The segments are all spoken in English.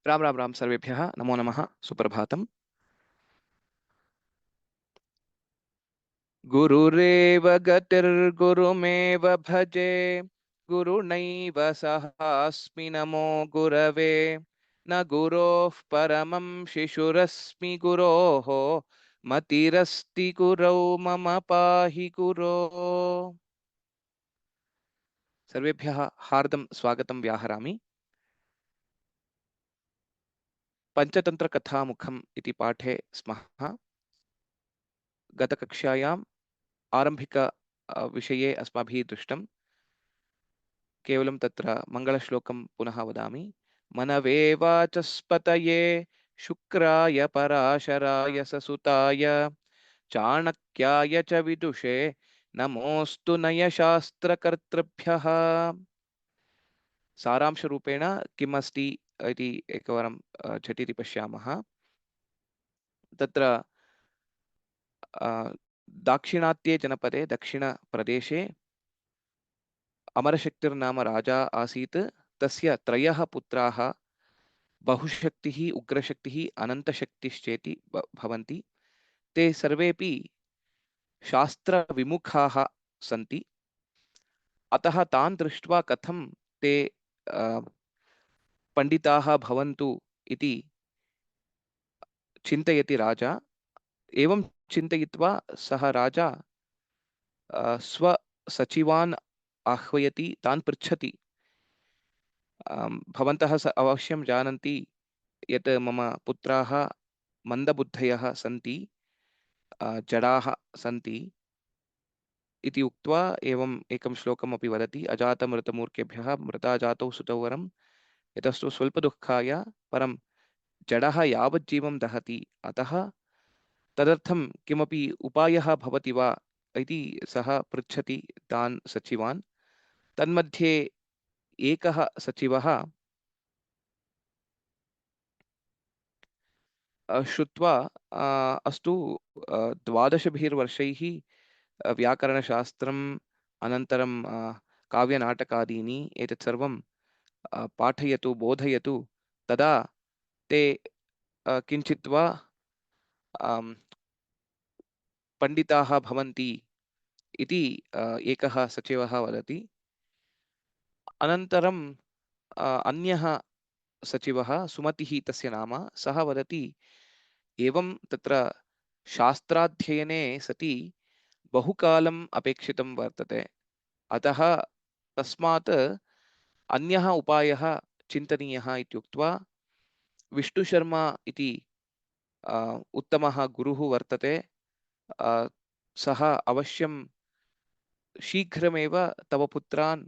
राम राम राम सर्वेभ्यः नमो नमः सुप्रभातम्। गुरुरेव गतिर्गुरुमेव भजे गुरुणैव सहास्मि नमो गुरवे न गुरोः परमं शिशुरस्मि गुरोः मतिरस्ति गुरौ मम पाहि गुरो। सर्वेभ्यः हार्दं स्वागतं व्याहरामि। पंचतंत्र कथामुखम् इति पाठे स्मः। गतकक्षायाम् आरंभिक विषये अस्माभिः दृष्टं। केवलं तत्र मङ्गलश्लोकं पुनः वदामि। मनवे वाचस्पतये शुक्राय पराशराय ससुताय चाणक्याय च विदुषे नमोऽस्तु नयशास्त्रकर्तृभ्यः। सारांशरूपेण किम् अस्ति इति एकवारं झटिति पश्यामः। तत्र दाक्षिणात्ये जनपदे दक्षिणप्रदेशे अमरशक्तिर्नाम राजा आसीत्। तस्य त्रयः पुत्राः बहुशक्तिः, उग्रशक्तिः, अनन्तशक्तिश्चेति भवन्ति। ते सर्वेपि शास्त्रविमुखाः सन्ति। अतः तान् दृष्ट्वा कथं ते पण्डिताः भवन्तु इति चिन्तयति राजा। एवं चिन्तयित्वा सः राजा स्वसचिवान् आह्वयति, तान् पृच्छति, भवन्तः अवश्यं जानन्ति यत् मम पुत्राः मन्दबुद्धयः सन्ति, जडाः सन्ति इति उक्त्वा एवम् एकं श्लोकमपि वदति। अजातमृतमूर्खेभ्यः मृता जातौ सुतौ वरं यतस्तु स्वल्पदुःखाय परं जडः यावज्जीवं दहति, अतः तदर्थं किमपि उपायः भवति वा इति सः पृच्छति तान् सचिवान्। तन्मध्ये एकः सचिवः श्रुत्वा अस्तु 12 वर्षैः व्याकरणशास्त्रम् अनन्तरं काव्यनाटकादीनि एतत् सर्वं पाठयतु, बोधयतु, तदा ते किञ्चित् वा पण्डिताः भवन्ति इति एकः सचिवः वदति। अनन्तरं अन्यः सचिवः, सुमतिः तस्य नाम, सः वदति एवं तत्र शास्त्राध्ययने सति बहुकालम् अपेक्षितं वर्तते, अतः तस्मात् अन्यः उपायः चिन्तनीयः इत्युक्त्वा विष्णुशर्मा इति उत्तमः गुरुः वर्तते, सः अवश्यं शीघ्रमेव तव पुत्रान्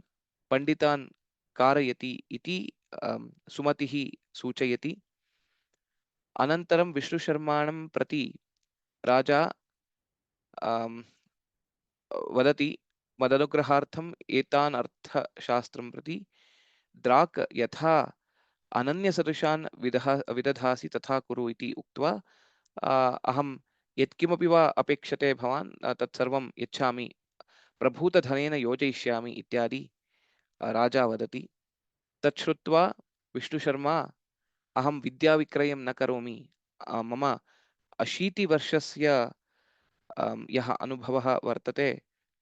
पण्डितान् कारयति इति सुमतिः सूचयति। अनन्तरं विष्णुशर्माणं प्रति राजा वदति मदनुग्रहार्थम् एतान् अर्थशास्त्रं प्रति द्राक् यथा अनन्यसदृशान् विदधासि तथा कुरु इति उक्त्वा अहं यत्किमपि वा अपेक्षते भवान् तत्सर्वं यच्छामि, प्रभूतधनेन योजयिष्यामि इत्यादि राजा वदति। तच्छ्रुत्वा विष्णुशर्मा अहं विद्याविक्रयं न करोमि, मम 80 वर्षस्य यः अनुभवः वर्तते,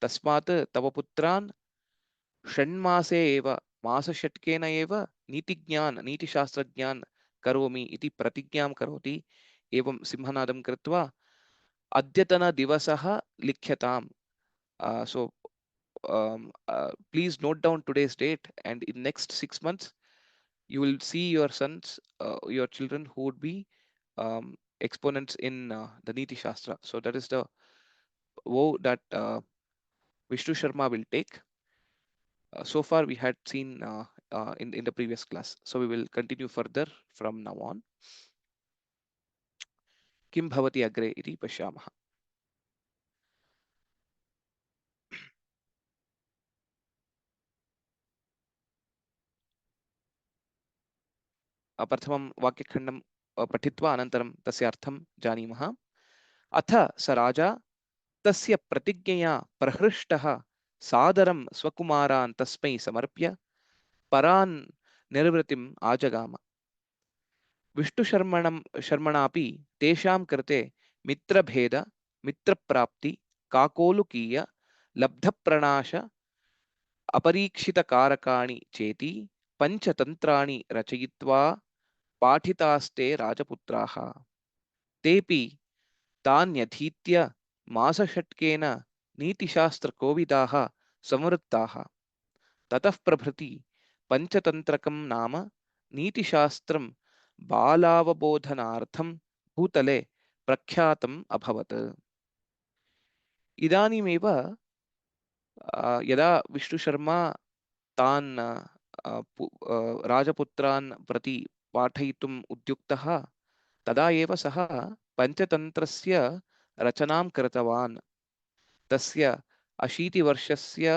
तस्मात् तव पुत्रान् षण्मासे एव, मासषट्केन एव नीतिशास्त्रज्ञान् करोमि इति प्रतिज्ञां करोति। एवं सिंहनादं कृत्वा अद्यतनदिवसः लिख्यताम्, so please note down today's date, and in next 6 months you will see your sons, your children who would be exponents in the Niti Shastra. So that is the vow that Vishnu Sharma will take. So far we had seen in the previous class, so we will continue further from now on. Kim bhavati agre iti pashyamah. प्रथमं वाक्यखण्डं पठित्वा अनन्तरं तस्य अर्थं जानीमः। अथ स राजा तस्य प्रतिज्ञया प्रहृष्टः सादरं स्वकुमारान् तस्मै समर्प्य परान् निर्वृतिम् आजगाम। शर्मणापि तेषां कृते मित्रभेद मित्रप्राप्ति काकोलुकीय लब्धप्रणाश अपरीक्षितकारकाणि चेति पञ्चतन्त्राणि रचयित्वा पाठितास्ते राजपुत्राः तेऽपि तान्यधीत्य मासषट्केन नीतिशास्त्रकोविदाः संवृत्ताः ततः प्रभृति पञ्चतन्त्रकं नाम नीतिशास्त्रं बालावबोधनार्थं भूतले प्रख्यातम् अभवत् इदानीमेव यदा विष्णुशर्मा तान् राजपुत्रान् प्रति पाठयितुम् उद्युक्तः तदा एव सः पञ्चतन्त्रस्य रचनां कृतवान् तस्य 80 वर्षस्य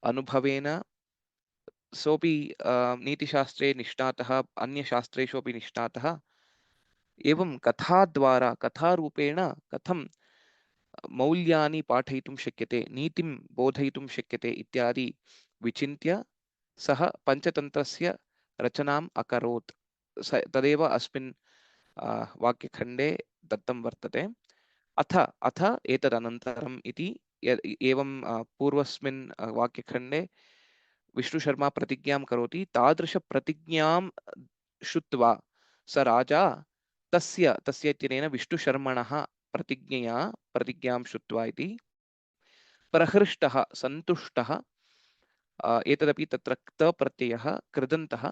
अनुभवेन सोऽपि नीतिशास्त्रे निष्णातः अन्यशास्त्रेषु अपि निष्णातः एवं कथाद्वारा कथारूपेण कथं मौल्यानि पाठयितुं शक्यते नीतिं बोधयितुं शक्यते इत्यादि विचिन्त्य सः पञ्चतन्त्रस्य रचनाम् अकरोत् तदेव अस्मिन् वाक्यखण्डे दत्तं वर्तते अथ अथ एतदनन्तरम् इति एवं पूर्वस्मिन् वाक्यखण्डे विष्णुशर्मा प्रतिज्ञां करोति तादृशप्रतिज्ञां श्रुत्वा स राजा तस्य तस्य इत्यनेन विष्णुशर्मणः प्रतिज्ञां श्रुत्वा इति प्रहृष्टः सन्तुष्टः एतदपि तत्र क्त प्रत्ययः कृदन्तः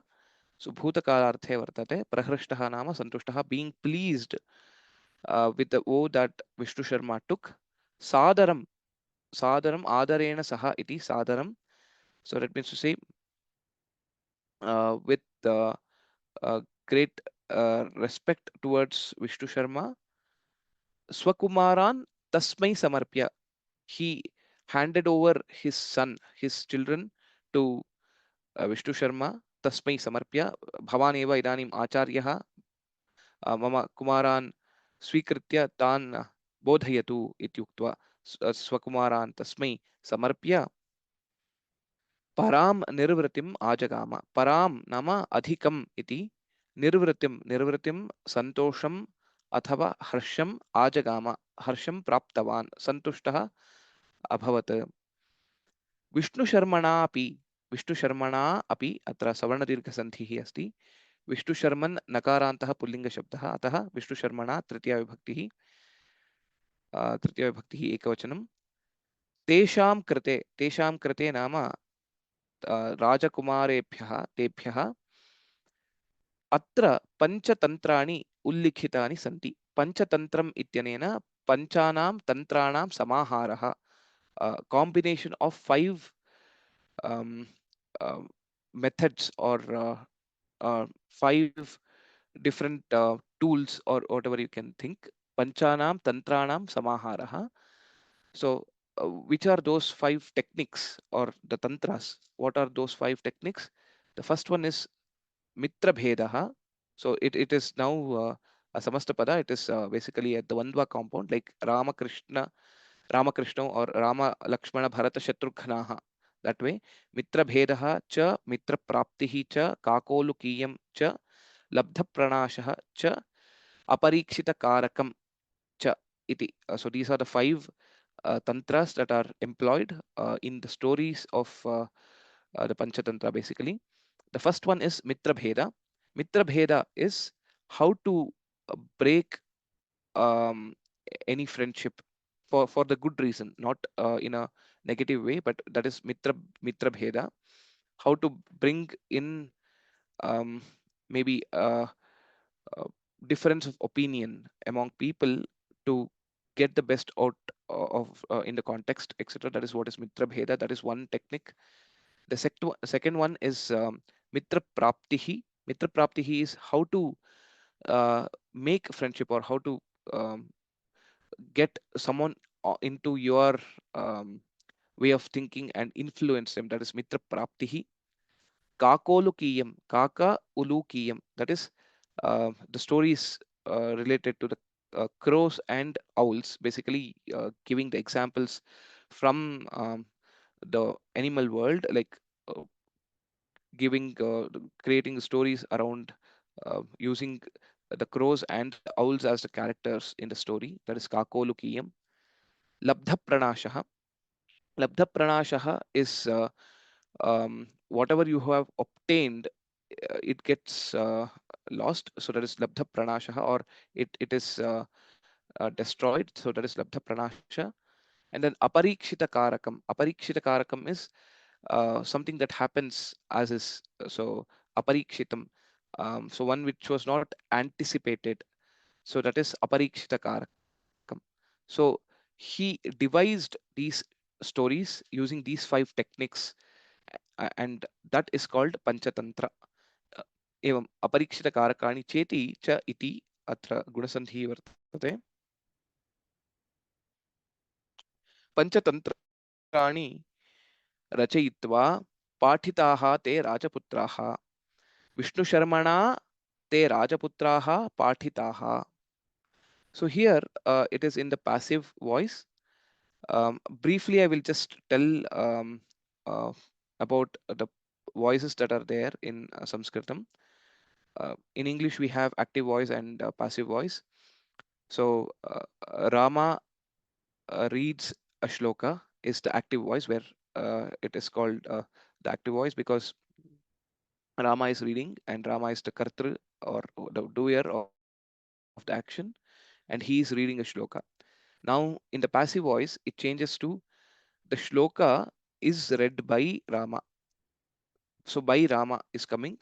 सुभूतकालार्थे वर्तते प्रहृष्टः नाम सन्तुष्टः being pleased with the oath that Vishnu Sharma took sadaram आदरेण सह iti sadaram so that means to say with great respect towards Vishnu Sharma Swakumaran tasmai samarpya he handed over his children to Vishnu Sharma tasmai samarpya bhavan eva idanim acharyah मम कुमारान् स्वीकृत्य तान् बोधयतु इत्युक्त्वा स्वकुमारान् तस्मै समर्प्य परां निर्वृतिम् आजगाम परां नाम अधिकम् इति निर्वृतिं सन्तोषम् अथवा हर्षम् आजगाम हर्षं प्राप्तवान् सन्तुष्टः अभवत् विष्णुशर्मणा अपि अत्र सवर्णदीर्घसन्धिः अस्ति विष्णुशर्मन् नकारान्तः पुल्लिङ्गशब्दः अतः विष्णुशर्मणा तृतीया विभक्तिः एकवचनं तेषां कृते नाम राजकुमारेभ्यः तेभ्यः अत्र पञ्चतन्त्राणि उल्लिखितानि सन्ति पञ्चतन्त्रम् इत्यनेन पञ्चानां तन्त्राणां समाहारः combination of 5 methods or 5 different tools or whatever you can think panchanam tantranam samaharaha so which are those 5 techniques or the tantras what are those 5 techniques the first one is mitra bhedaha so it is now a samastapada it is basically at the Vandva compound like Ramakrishna or Rama Lakshmana Bharata Shatrughnaha that way mitra bhedaha cha mitra praptihi cha kakolukiyam cha labdhapranashah cha aparikshitakarakam cha iti. So these are the 5 tantras that are employed in the stories of the Panchatantra basically. The first one is Mitra Bheda. Mitra Bheda is how to break um, any friendship for the good reason, not in a negative way, but that is Mitra Bheda. How to bring in um, maybe uh, difference of opinion among people to get the best out of in the context, etc. That is what is Mitra Bheda. That is one technique. The second one is Mitra Praptihi. Mitra Praptihi is how to make friendship or how to um, get someone into your way of thinking and influence them. That is Mitra Praptihi. Kakolukiyam, Kaka Ulukiyam. That is the stories related to the crows and owls, basically giving the examples from the animal world, like giving creating stories around using the crows and the owls as the characters in the story. That is Kakolukiyam. Labdha Pranashaha. Labdha Pranashaha is whatever you have obtained, it gets lost. So that is Labdha Pranashaha, or it is destroyed. So that is Labdha Pranasha. And then Aparikshita Karakam. Aparikshita Karakam is something that happens as is. So Aparikshitam. So one which was not anticipated. So that is Aparikshita Karakam. So he devised these stories using these five techniques, and that is called Panchatantra. Uh, एवम् अपरीक्षितकारकाणि चेति च इति अत्र गुणसन्धिः वर्तते. पञ्चतन्त्राणि रचयित्वा पाठिताः ते राजपुत्राः. विष्णुशर्मणा ते राजपुत्राः पाठिताः. So here it is in the passive voice. Briefly, I will just tell uh, about the voices that are there in Sanskritam. In English, we have active voice and passive voice. So Rama reads a shloka is the active voice, where it is called the active voice because Rama is reading and Rama is the kartru, or the doer of the action, and he is reading a shloka. Now, in the passive voice, it changes to the shloka is read by Rama. So by Rama is coming.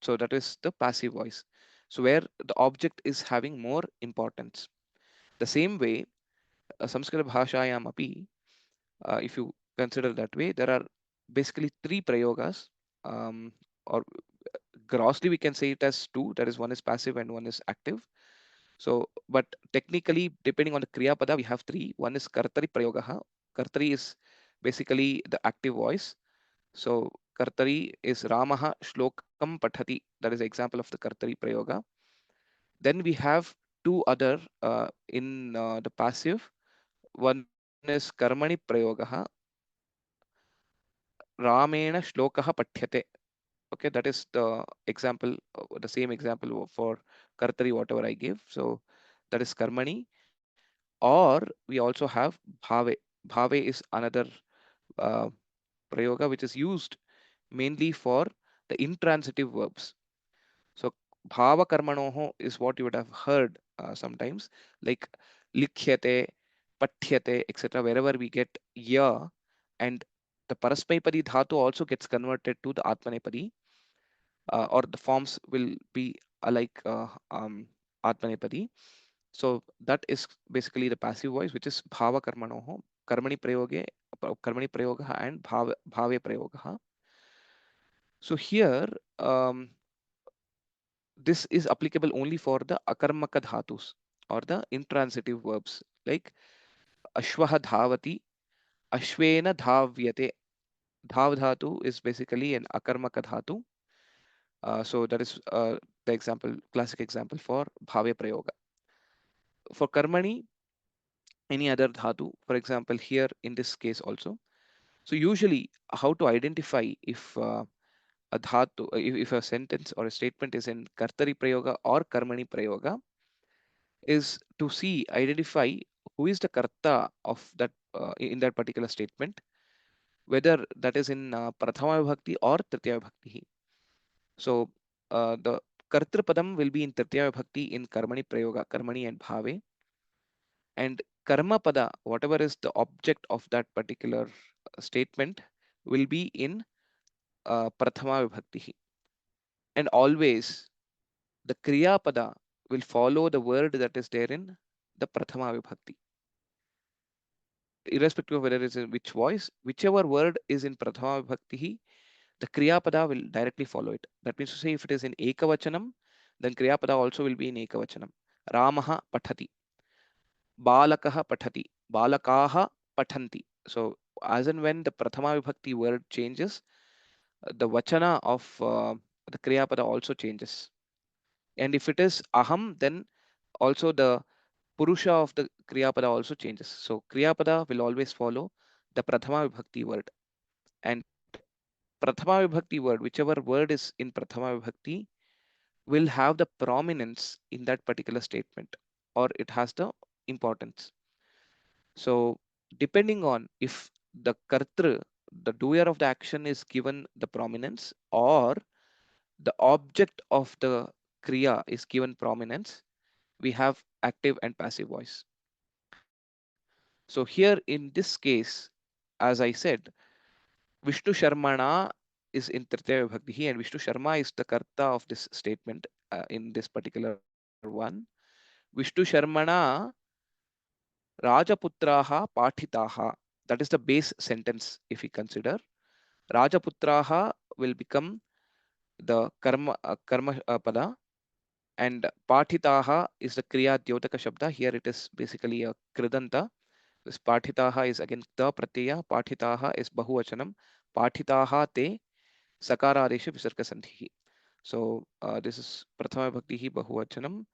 So that is the passive voice. So where the object is having more importance. The same way, Sanskrit Bhashayam api, if you consider that way, there are basically three prayogas, or grossly we can say it as two. That is, one is passive and one is active. So, but technically, depending on the Kriya Pada, we have three. One is Kartari Prayogaha. Kartari is basically the active voice. So, Kartari is Ramaha Shlokam Pathati. That is the example of the Kartari Prayoga. Then we have two other in the passive. One is Karmani Prayogaha. Ramena Shlokaha Pathyate. Okay, that is the example, the same example for Kartari, whatever I give. So, that is Karmani. Or we also have bhave. Bhave is another uh, prayoga which is used mainly for the intransitive verbs. So bhava karmanoho is what you would have heard sometimes, like likhyate, pathyate, etc. Wherever we get ya, and the parasmaipadi dhatu also gets converted to the atmanepadi, or the forms will be like atmanepadi. So that is basically the passive voice, which is bhava karmanoho, karmani prayoge, karmani prayogaha, and bhave prayogaha. So here, um, this is applicable only for the akarmaka dhatus, or the intransitive verbs, like ashwaha dhavati, ashvena dhavyate. Dhav dhatu is basically an akarmaka dhatu. So that is the example, classic example for bhave prayoga. For karmani, any other dhatu, for example, here in this case also. So usually, how to identify if a dhatu, if a sentence or a statement is in kartari prayoga or karmani prayoga, is to see, identify who is the karta of that in that particular statement, whether that is in prathama vibhakti or tritiya vibhakti. So the kartri padam will be in tritiya vibhakti in karmani prayoga, karmani and bhave, and karma pada, whatever is the object of that particular statement, will be in prathama vibhakti. And always the kriya pada will follow the word that is there in the prathama vibhakti, irrespective of whether it is in which voice, whichever word is in prathama vibhakti, the kriya pada will directly follow it. That means to say, if it is in ekavachanam, then kriya pada also will be in ekavachanam. Ramaha pathati, balakaha pathati, balakaha pathanti. So as and when the prathama vibhakti word changes, the vachana of the kriya pada also changes. And if it is aham, then also the purusha of the kriya pada also changes. So kriya pada will always follow the prathama vibhakti word. And prathama vibhakti word, whichever word is in prathama vibhakti, will have the prominence in that particular statement, or it has the importance. So depending on if the kartru, the doer of the action, is given the prominence, or the object of the kriya is given prominence, we have active and passive voice. So here in this case, as I said, Vishnu Sharmana is in Tritiya Vibhakti, and Vishnu Sharma is the karta of this statement in this particular one. Vishnu Sharmana Rajaputraha Pathitaha. That is the base sentence if we consider. Rajaputraha will become the karma pada, and Pathitaha is the Kriya Dyotaka Shabda. Here it is basically a Kridanta. This Pathitaha is again the Pratyaya. Pathitaha is Bahuvachanam. Pathitaha te Sakaradesha Visarga Sandhi. So this is Prathama Bhakti Bahuvachanam.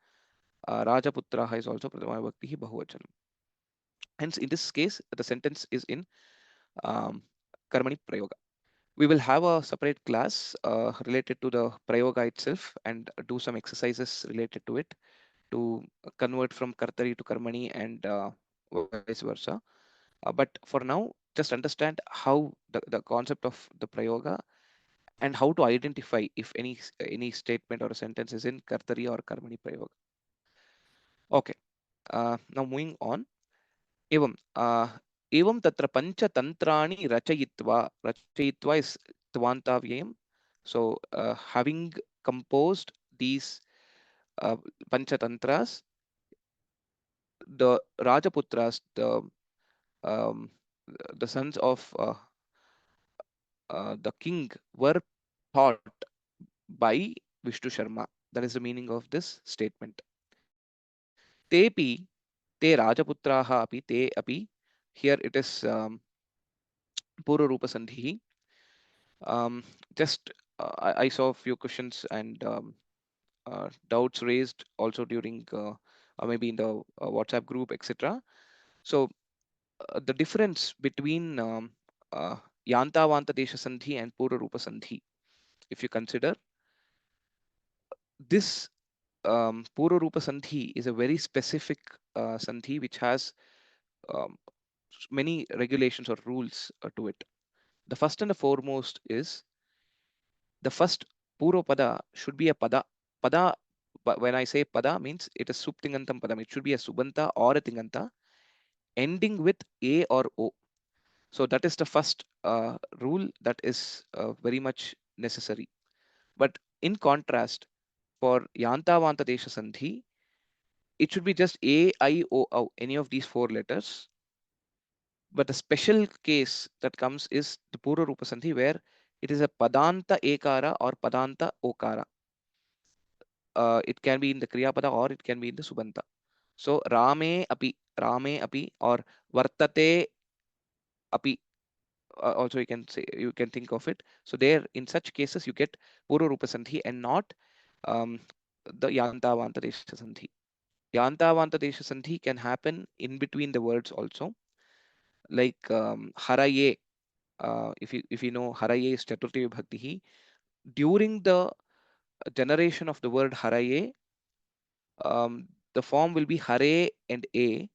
Rajaputraha is also Prathama Bhakti Bahuvachanam. Hence, in this case, the sentence is in um, Karmani Prayoga. We will have a separate class related to the Prayoga itself and do some exercises related to it to convert from Kartari to Karmani and vice versa. But for now, just understand how the concept of the Prayoga and how to identify if any statement or a sentence is in Kartari or Karmani Prayoga. Okay, now moving on. एवं एवं तत्र पञ्चतन्त्राणि रचयित्वा is tvantavyayam. So having composed these panchatantras, the Rajaputras, um, the sons of the king, were taught by Vishnu Sharma. That is the meaning of this statement. Tepi te Rajaputraha api te api. Here it is Purva Rupa Sandhi. Just I saw a few questions and doubts raised also during maybe in the WhatsApp group, etc. So the difference between uh, Yanta Vanta Desha Sandhi and Purva Rupa Sandhi, if you consider this Purva Rupa Sandhi is a very specific Sandhi which has um, many regulations or rules to it. The first and the foremost is the first Purva Pada should be a Pada. Pada, but when I say Pada, means it is Suptingantam Padam. It should be a Subanta or a Tinganta ending with A or O. So that is the first rule that is very much necessary. But in contrast, for Yanta Vanta Desha Sandhi, it should be just A, I, O, any of these four letters. But the special case that comes is the Purva Rupa Sandhi, where it is a Padanta Ekara or Padanta Okara. It can be in the Kriya Pada or it can be in the Subanta. So Rame api or Vartate api. Also you can say, you can think of it. So there, in such cases, you get Purva Rupa Sandhi and not um, the Yanta Vanta Desha Sandhi. Yanta Vanta Desha Sandhi can happen in between the words also, like Haraye. If you know, Haraye is Chaturthi Vibhakti. During the generation of the word Haraye, the form will be Hare and A.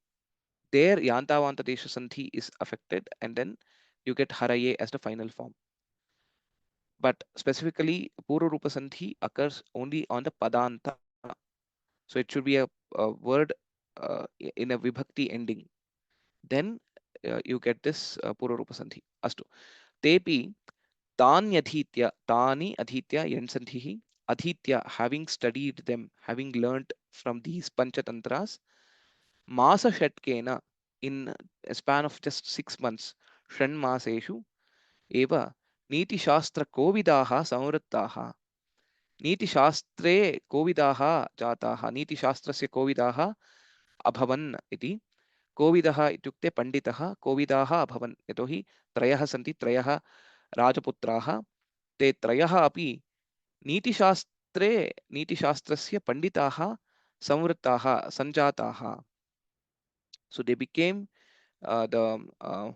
There, Yanta Vanta Desha Sandhi is affected, and then you get Haraye as the final form. But specifically, Purva Rupa Sandhi occurs only on the Padanta. So it should be a word in a Vibhakti ending. Then you get this Purva Rupa Sandhi. Astu. Tepi Tani Adhitya Yansandhihi. Adhitya, having studied them, having learnt from these Panchatantras, Masa Shatkena, in a span of just 6 months, Shanmaseshu, Eva, Niti Shastra Kovidaha Samvrittaha. नीतिशास्त्रे कोविदाः जाताः नीतिशास्त्रस्य कोविदाः अभवन् इति कोविदः इत्युक्ते पण्डितः कोविदाः अभवन् यतोहि त्रयः सन्ति त्रयः राजपुत्राः ते त्रयः अपि नीतिशास्त्रे नीतिशास्त्रस्य पण्डिताः संवृत्ताः सञ्जाताः so they became the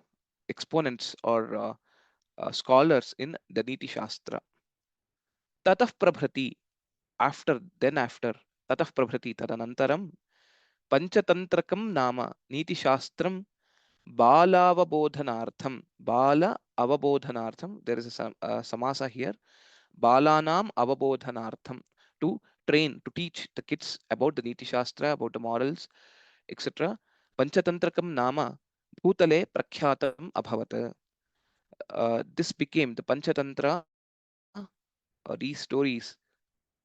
exponents or scholars in the Niti Shastra. Tatah Prabhrati, after tatah prabhrati tadanantaram panchatantakam nama nitishastram balavabodhanartham bala avabodhanartham. There is a samasa here. Balanam avabodhanartham, to train, to teach the kids about the niti shastra, about the morals, etc. Panchantrakam nama bhutale prakhyatam abhavat. This became the Panchatantra, these stories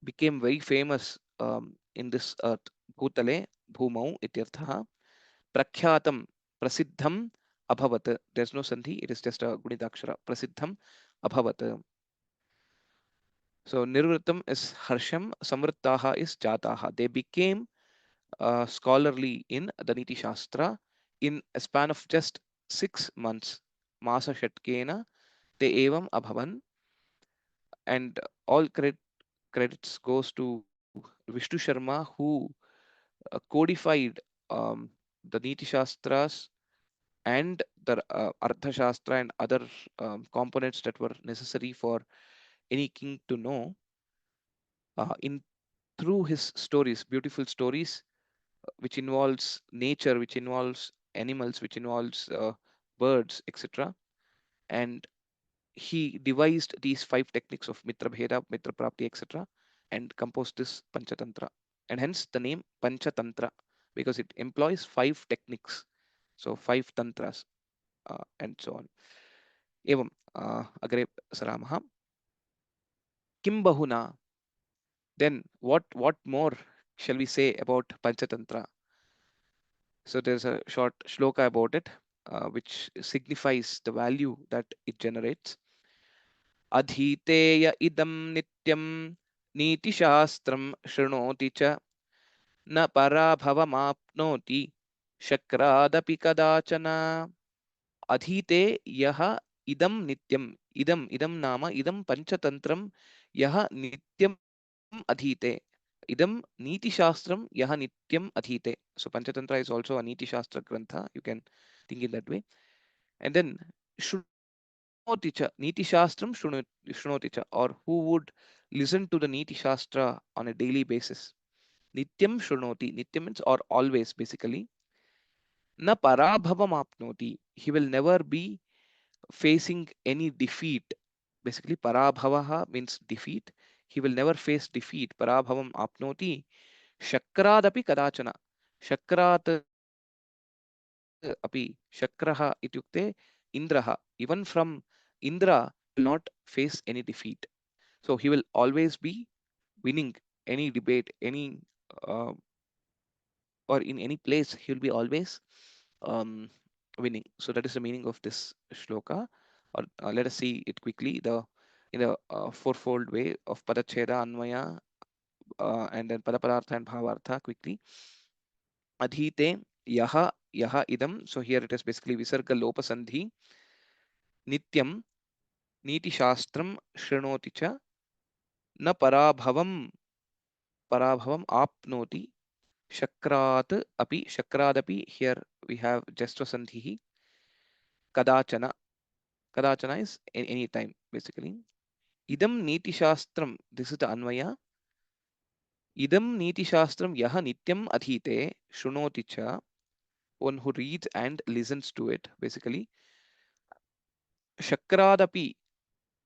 became very famous in this earth. Bhutale, bhumau ityartha. Prakhyatam, prasiddham abhavat. There's no sandhi, it is just a gunidakshara. Prasiddham abhavat. So nirvritam is harsham, samvrittaha is jataha. They became scholarly in the Niti Shastra in a span of just 6 months. Masa Shatkena te evam abhavan. And all credits goes to Vishnu Sharma, who codified um, the Niti Shastras and the Artha Shastra and other components that were necessary for any king to know in through his stories, beautiful stories, which involves nature, which involves animals, which involves birds, etc. And he devised these 5 techniques of Mitra Bheda, Mitra Prapti, etc. and composed this Panchatantra. And hence the name Panchatantra, because it employs 5 techniques. So 5 tantras and so on. Evam agre saramaha. Kim bahuna. Then what more shall we say about Panchatantra? So there's a short shloka about it, which signifies the value that it generates. Adhiteya idam nityam niti shastram shrunoti cha na parabhavamapnoti shakradapi kadachana. Adhite yaha idam nityam. Idam nama idam panchantram yaha nityam adhite. Idam niti shastram yaha nityam adhite. So Panchatantra is also a niti shastra grantha. You can think in that way. And then Shrunoti cha, Niti Shastram Shrunoti cha, or who would listen to the Niti Shastra on a daily basis. Nityam Shrunoti. Nityam means or always basically. Na parabhavam apnoti. He will never be facing any defeat. Basically, parabhavaha means defeat. He will never face defeat. Parabhavam apnoti. Shakradapi kadachana. Shakrat api. Shakraha ityukte Indraha. Even from Indra, he will not face any defeat. So he will always be winning any debate, any uh, or in any place, he will be always um, winning. So that is the meaning of this shloka. Or let us see it quickly. The in the fourfold way of padacheda, anvaya, and then padapadartha and bhavartha quickly. Adhite yaha idam. So here it is basically visarga lopa sandhi. Nityam niti shastram shrunoti cha na parabhavam apnoti shakrat api. Shakradapi, here we have gestra sandhi. Kadachana. Kadachana is any time basically. Idam niti shastram, this is the anvaya. Idam niti shastram yaha nityam adhite shrunoti cha, one who reads and listens to it basically. Shakradapi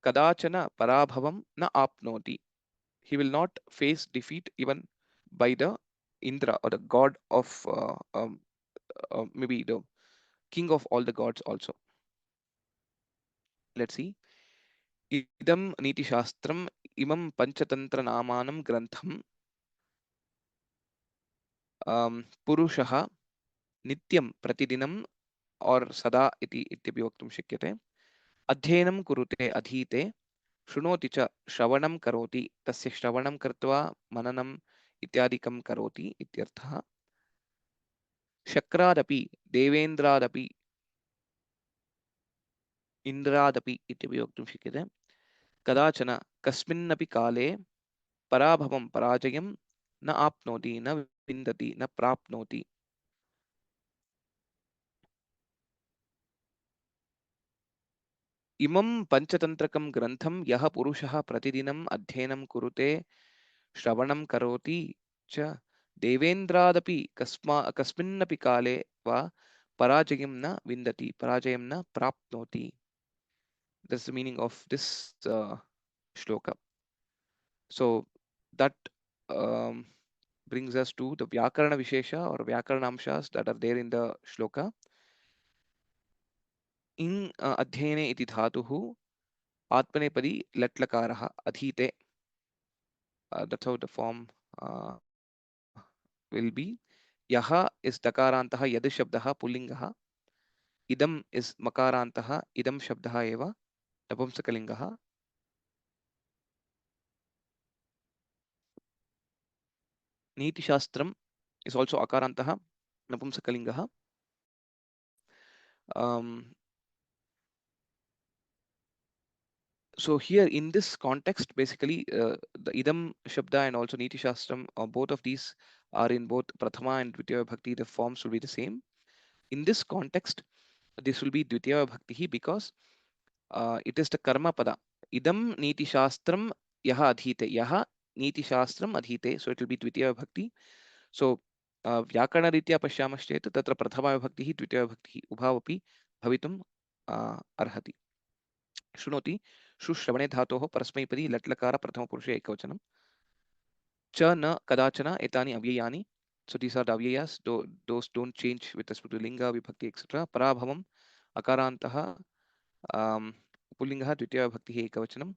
kadachana parabhavam na apnoti. He will not face defeat even by the Indra or the god of maybe the king of all the gods also. Let's see. Idam niti shastram imam panchatantra namanam grantham purushaha nityam pratidinam or sada iti ityaphi vaktum shakyate. Adhyenam kurute adhite shrunoti cha shravanam karoti tasya shravanam kartva mananam ityadikam karoti ityartha. Shakradapi devendradapi indradapi ityaphi vaktum shakyate. Kadachana kasminnapi kale parabhavam parajayam na apnoti na vindati na prapnoti. Imam panchantrakam grantham yaha purushah pratidinam adhyenam kurute Shravanam karoti cha devendradapi kasminnapi kale va parajayam na vindati parajayam na prapnoti. That's the meaning of this shloka. So that um, brings us to the Vyakarana Vishesha or Vyakaranamshas that are there in the shloka. In Adhyayane iti dhatuhu Atmanepadi Latlakaraha Adhite. That's how the form will be. Yaha is Dakarantaha Yad Shabdaha Pullingaha. Idam is Makarantaha Idam Shabdaha Eva Napumsakalingaha. Niti Shastram is also Akarantaha Napumsakalingaha. Um, so here in this context, basically the Idam Shabda and also Niti Shastram, both of these are in both Prathama and Dvitiya Bhakti. The forms will be the same. In this context, this will be Dvitiya Bhakti because it is the karma pada. Idam niti shastram yaha adhite. Yaha niti shastram adhite. So it will be Dvitiya Bhakti. So Vyakana ritya pashyamaschet tatra prathama vibhakti Dvitiya Bhakti ubhavapi bhavitum arhati. Shrunoti shushravane dhatoh parasmaipadi latlakara prathama purushe ekavachanam. Cha na kadachana etani avyayani. So these are the avyayas. Those don't change with respect to linga, vibhakti, etc. Parabhavam akarantaha पुल्लिङ्गः द्वितीया भक्तिः एकवचनम्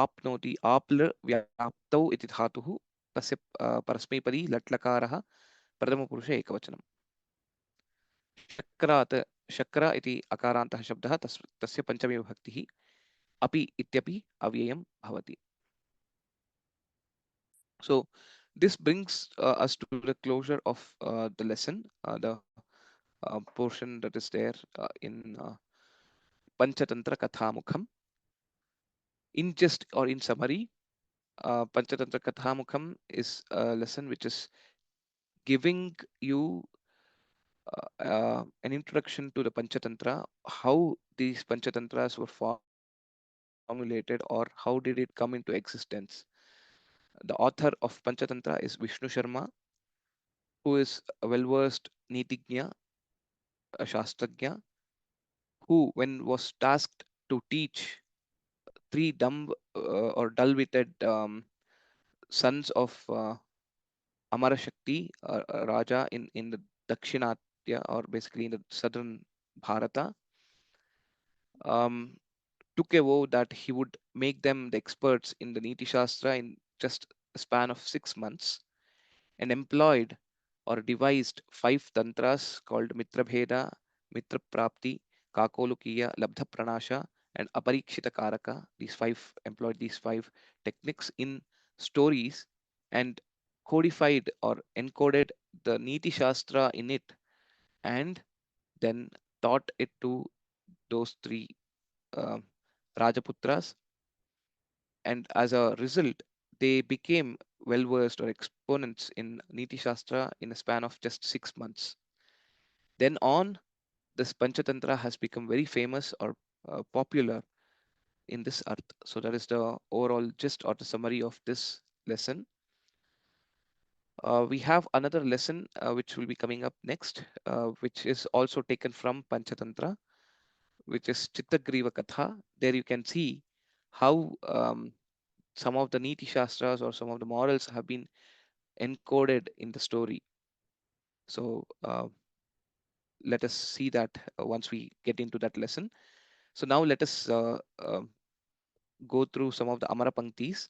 आप्नोति आप्ल व्याप्तौ इति धातुः तस्य परस्मैपदी लट्लकारः प्रथमपुरुषे एकवचनम् शक्रात् शक्र इति अकारान्तः शब्दः तस्य पञ्चमी विभक्तिः अपि इत्यपि अव्ययं भवति. So this brings us to the closure of the lesson, the portion that is there in Panchatantra Kathamukham. In just or in summary, Panchatantra Kathamukham is a lesson which is giving you an introduction to the Panchatantra, how these Panchatantras were formulated, or how did it come into existence. The author of Panchatantra is Vishnu Sharma, who is a well-versed Nitignya, a Shastragya, who, when was tasked to teach three dumb or dull-witted sons of Amara Shakti, Raja in the Dakshinatya, or basically in the southern Bharata, um, took a vow that he would make them the experts in the Niti Shastra in just a span of 6 months, and employed or devised five tantras called Mitra Bheda, Mitra Prapti, Kakolukiya, Labdha Pranasha, and Aparikshita Karaka. These five employed these five techniques in stories and codified or encoded the Niti Shastra in it, and then taught it to those three uh, Rajaputras. And as a result, they became well versed or exponents in Niti Shastra in a span of just 6 months. Then on, this Panchatantra has become very famous or popular in this earth. So that is the overall gist or the summary of this lesson. We have another lesson which will be coming up next, which is also taken from Panchatantra, which is Chittagriva Katha. There you can see how some of the Niti Shastras or some of the morals have been encoded in the story. So let us see that once we get into that lesson. So now let us go through some of the Amara Panktis.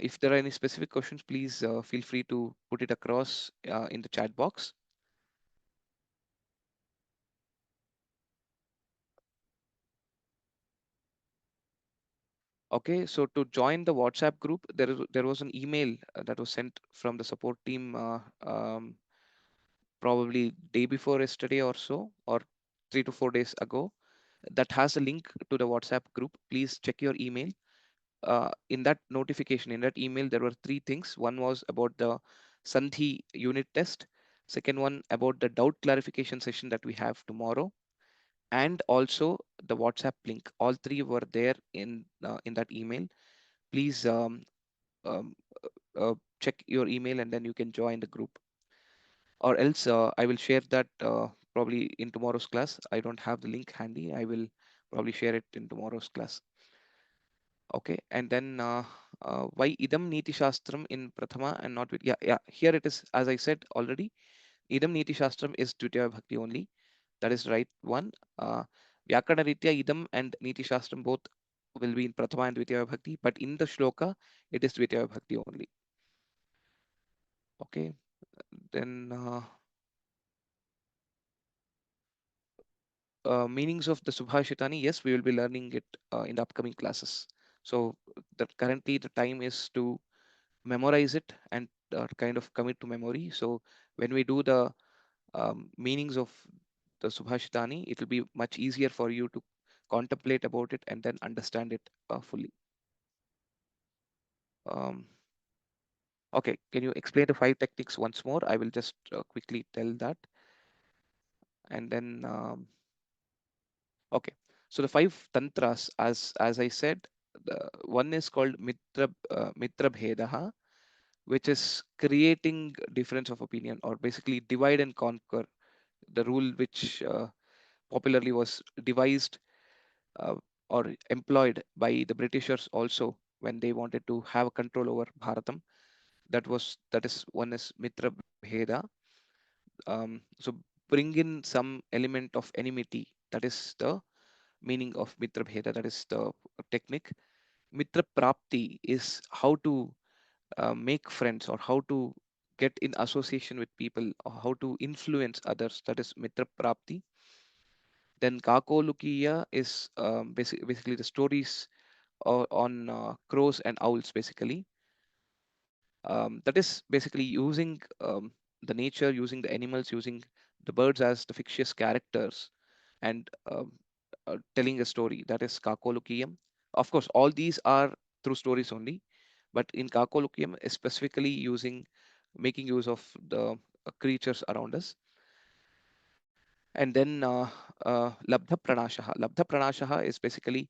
If there are any specific questions, please feel free to put it across in the chat box. Okay, so to join the WhatsApp group, there was an email that was sent from the support team probably day before yesterday or so, or 3 to 4 days ago, that has a link to the WhatsApp group. Please check your email. In that notification, in that email, there were three things. One was about the Sandhi unit test. Second one about the doubt clarification session that we have tomorrow, and also the WhatsApp link. All three were there in that email. Please um, check your email and then you can join the group. Or else I will share that probably in tomorrow's class. I don't have the link handy. I will probably share it in tomorrow's class. Okay, and then why idam niti shastram in prathama and not with, yeah, here it is, as I said already, idam niti shastram is Dvitiya Bhakti only. That is right one. uh, Vyakana Ritya idam and niti shastram both will be in prathama and Dvitiya Bhakti, but in the shloka it is Dvitiya Bhakti only. Okay, then meanings of the Subhashitani, yes, we will be learning it in the upcoming classes. So that currently the time is to memorize it and kind of commit to memory. So when we do the meanings of the Subhashitani, it will be much easier for you to contemplate about it and then understand it fully. Um, okay, can you explain the five techniques once more? I will just quickly tell that, and then okay. So the five tantras, as I said, the one is called Mitra Bhedaha, which is creating difference of opinion, or basically divide and conquer, the rule which popularly was devised uh, or employed by the Britishers also when they wanted to have control over Bharatam. That is one is Mitra Bheda. So bring in some element of enmity. That is the meaning of Mitra Bheda. That is the technique. Mitra Prapti is how to make friends or how to get in association with people or how to influence others. That is Mitra Prapti. Then Kakolukiya is basically the stories on crows and owls, basically. That is basically using the nature, using the animals, using the birds as the fictitious characters, and telling a story. That is Kakolukiyam. Of course, all these are through stories only, but in Kakolukiyam, specifically making use of the creatures around us. And then Labdha Pranashaha. Labdha Pranashaha is basically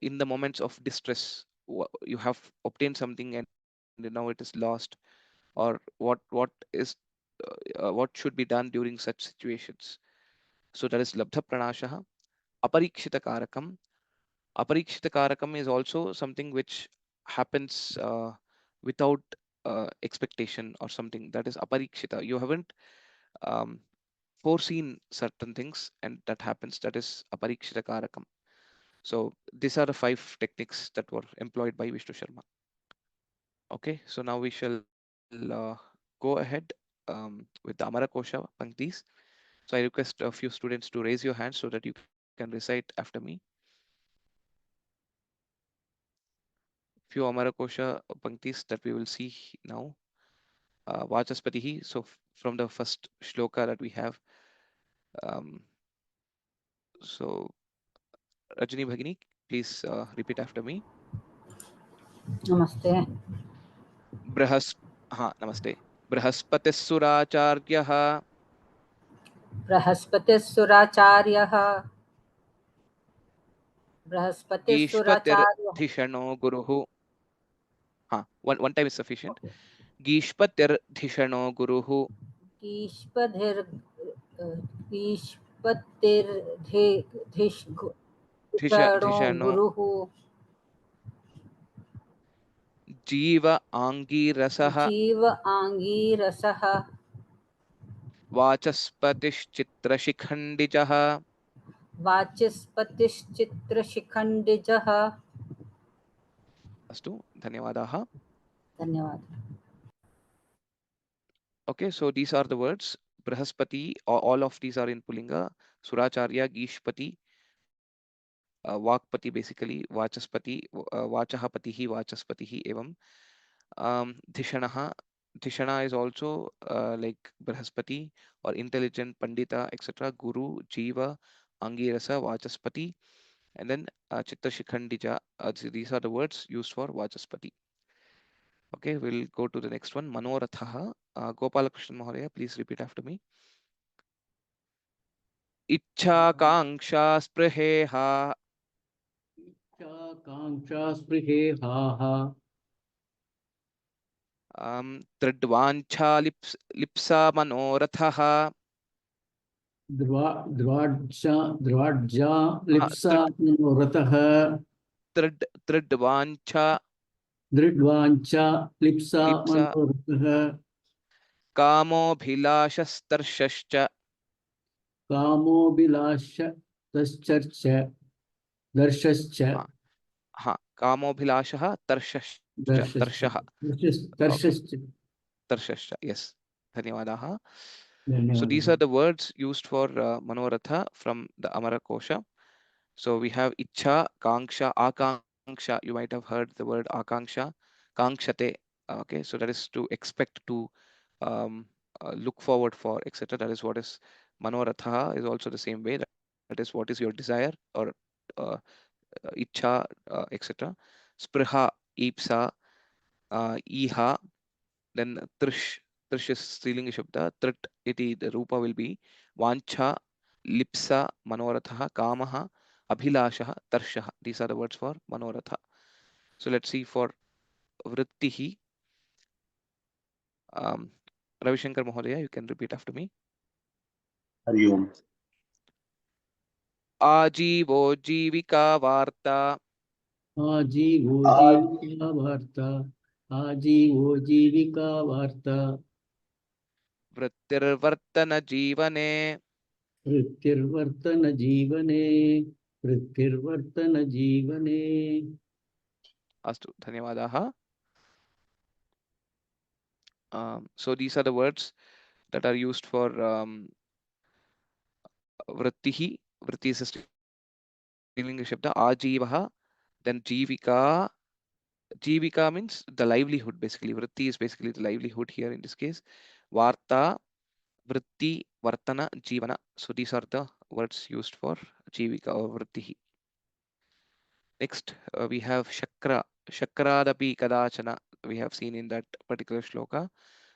in the moments of distress, you have obtained something and now it is lost, or what is what should be done during such situations. So that is Labdha Pranashaha. Aparikshita Karakam. Aparikshita Karakam is also something which happens without expectation or something. That is Aparikshita. You haven't um, foreseen certain things and that happens. That is Aparikshita Karakam. So these are the five techniques that were employed by Vishnu Sharma. Okay, so now we shall go ahead with the Amara Kosha Panktis. So I request a few students to raise your hands so that you can recite after me. Few Amara Kosha Panktis that we will see now. Vachaspatihi. So from the first shloka that we have. Um, so Rajani Bhagini, please repeat after me. नमस्ते Brahas हाँ नमस्ते. बृहस्पतिस्सुराचार्यः बृहस्पतिस्सुराचार्यः बृहस्पतिस्सुराचार्यः गीष्पतिर्धिषणो गुरुः. हाँ, one time is sufficient. गीष्पतिर्धिषणो गुरुः ईश्पधिर् ईश्पतिर्धिषणो धिषणो गुरुः जीव आङ्गीरसः जीव आङ्गीरसः वाचस्पतिश्चित्रशिखण्डिजः वाचस्पतिश्चित्रशिखण्डिजः अस्तु धन्यवादाः. धन्यवादः Okay, so these are the words. Brahaspati, all of these are in Pulinga. Suracharya, Gishpati, Vakpati basically, Vachaspati, Vachahapatihi, Vachaspatihi, evam. Dhishanaha, Dhishana is also like Brahaspati or intelligent Pandita, etc. Guru, Jiva, Angirasa, Vachaspati, and then Chitta Shikhandija. These are the words used for Vachaspati. Okay, we'll go to the next one. Manorathaha. Gopalakrishnan Mahodaya, please repeat after me. इच्छाकाङ्क्षा स्पृहेहा इच्छाकाङ्क्षा स्पृहेहाः Tridvancha lipsa manoratha. द्वाड्जा Lipsa मनोरथः Tridvancha दृढ्वाञ्छा Lipsa lipsa मनोरथः कामोभिलाषस्तर्षश्च कामोभिलाष तश्चर्च दर्शश्च कामोभिलाषः तर्षश्च दर्शश्च तर्षः okay दर्शश्च तर्षश्च yes धन्यवादाः. So these are धन्यवादः the words used for manoratha from the Amara Kosha. So we have ichha, kanksha, akanksha. You might have heard the word akanksha, kankshate. Okay, so that is to expect, to look forward for, etc. That is what is manoratha. Is also the same way. That is what is your desire or uh, ichha, etc. Spriha, ipsa, iha. Then trish is strilinga shabda. Trit iti, the rupa will be vancha, lipsa, manoratha, kamaha, abhilasha, tarsha. These are the words for manoratha. So let's see for vrittihi. Um, Ravi Shankar Mahodaya, you can repeat after me. Hari Om Ajivo jivika varta आजीवो जीविका वार्ता आजीवो जीविका वार्ता vrittirvartana jivane. वृत्तिर्वर्तन जीवने वृत्तिर्वर्तन जीवने Astu, dhanyawadaha. So these are the words that are used for vrittihi. Vritti is a strilinga shabda. Ajivaha. Then jivika. Jivika means the livelihood basically. Vritti is basically the livelihood here in this case. Varta, vritti, vartana, jivana. So these are the words used for jivika or vrittihi. Next, we have shakra. Shakradapi kadachana. We have seen in that particular shloka.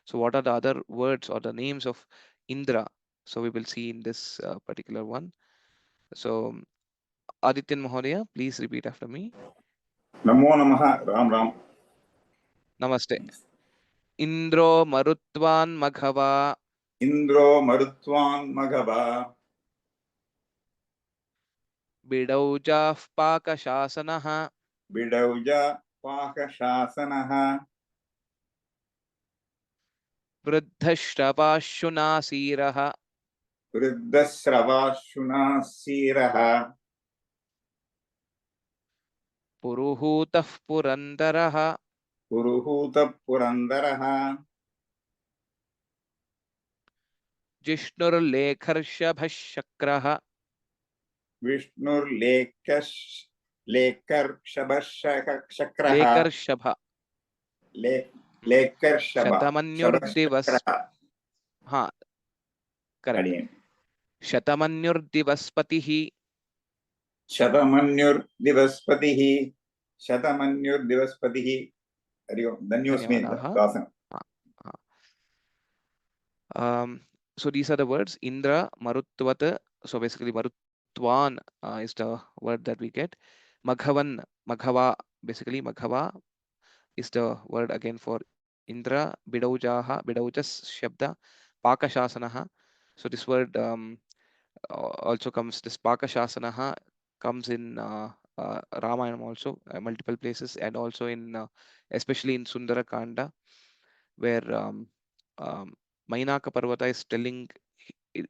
So what are the other words or the names of Indra? So we will see in this particular one. So Adityan Mahodaya, please repeat after me. नमो नमः Ram Ram Namaste. Indro marutvan maghava इन्द्रो मरुत्वान् मघवा bidauja pakashasanaha बिडौज पाकशासनः वृद्धश्रवाशुनासीरः वृद्धश्रवाशुनासीरः पुरुहूतः पुरन्दरः पुरुहूतः पुरन्दरः जिष्णुर्लेखर्षभः शक्रः विष्णुर्लेकर्ष लेकर्षभशक्रः लेकर्षभ लेकर्षभ शतमन्युर्दिवस शभशक्रः हाँ correct अडियन् शतमन्युर्दिवस्पतिः शतमन्युर्दिवस्पतिः शतमन्युर्दिवस्पतिः Hari ओम् धन्योऽस्मि धन्यवादाः दासन् हाँ, हाँ. So these are the words Indra Marutvat. So basically Marutvan is the word that we get. Maghavan, Maghava, basically Maghava is the word again for Indra. Bidaujaha, Bidaujas Shabda, Pakashasanaha. So this word also comes, this Pakashasanaha comes in Ramayana also, multiple places, and also in especially in Sundara Kanda, where Mainaka Parvata is telling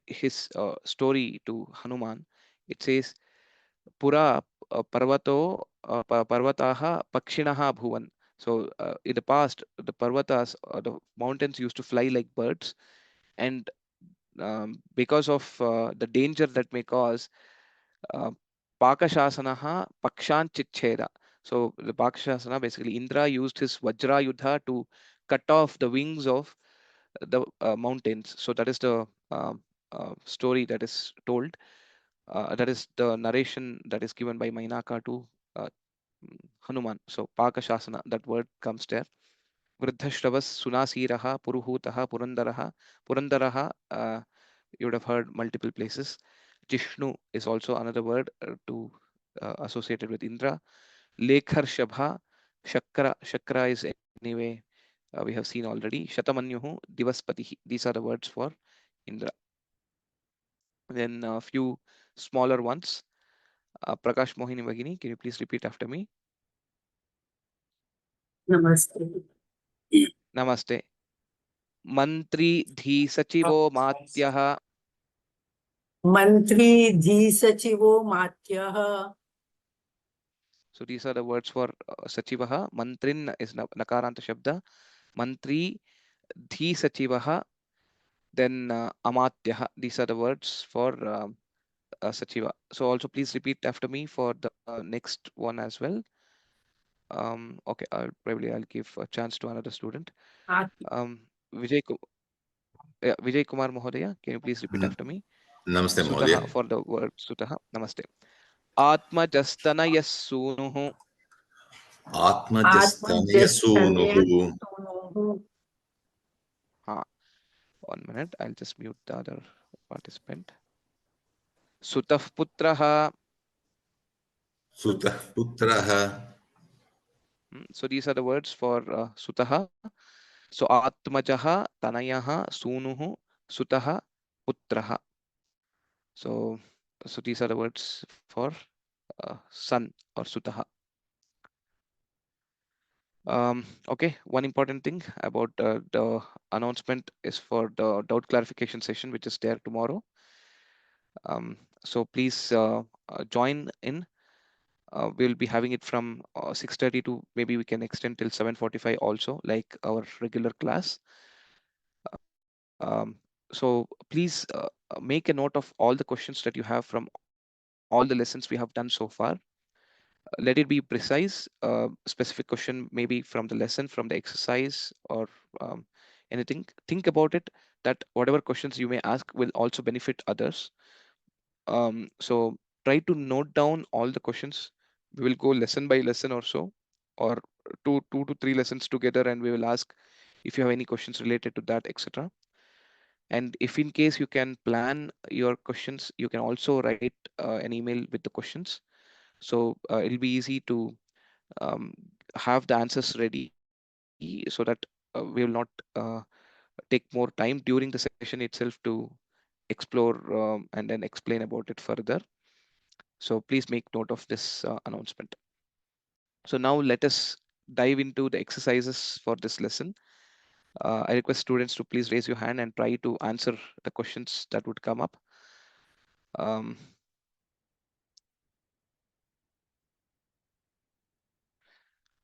his story to Hanuman. It says, Pura Parvato Parvataha Pakshinaha Bhuvan. So in the past, the Parvatas, the mountains used to fly like birds, and because of the danger that may cause, uh, Pakashasanaha Pakshan Chicheda. So the Pakashasana, basically Indra used his Vajra Yudha to cut off the wings of the mountains. So that is the story that is told. That is the narration that is given by Mainaka to uh, Hanuman. So Pakashasana, that word comes there. Vriddhashravas Sunasiraha Puruhutaha Purandaraha. Purandaraha, you would have heard multiple places. Jishnu is also another word to associated with Indra. Lekhar Shabha, Shakra. Shakra is anyway we have seen already. Shatamanyuhu Divaspatihi. These are the words for Indra. Then a few smaller ones. Prakash Mohini Bhagini, can you please repeat after me? Namaste. Namaste. Mantri Dhi Sachivo Matyah. Mantri Dhi Sachivo Matyah. So these are the words for Sachivaha. Mantrin is Nakaranta Shabda. Mantri Dhi Sachivaha. Then Amatyaha. These are the words for Sachiva. So also please repeat after me for the next one as well. Okay, I'll give a chance to another student. Vijay Kumar Mohodaya, can you please repeat after me? Namaste, Sutaha Mohdaya. for the word Sutaha. Namaste. Atma Jastana Yasunuhu. Atma Atma Jastanaya Jastanaya Sunuhu. Sunuhu. 1 minute, I'll just mute the other participant. Sutah Putraha. Sutah Putraha. So these are the words for Sutaha. So Atmajaha, Tanayaha, Sunuhu, Sutaha, Putraha. So these are the words for son or Sutaha. Okay, one important thing about the announcement is for the doubt clarification session, which is there tomorrow. So please join in. We'll be having it from 6:30 to maybe we can extend till 7:45 also, like our regular class. So please make a note of all the questions that you have from all the lessons we have done so far. Let it be precise, specific question maybe from the lesson, from the exercise, or anything. Think about it, that whatever questions you may ask will also benefit others. So try to note down all the questions. We will go lesson by lesson or so, or two to three lessons together, and we will ask if you have any questions related to that, etc. And if in case you can plan your questions, you can also write an email with the questions. So it'll be easy to have the answers ready, so that we will not take more time during the session itself to explore and then explain about it further. So please make note of this announcement. So now let us dive into the exercises for this lesson. I request students to please raise your hand and try to answer the questions that would come up. Um,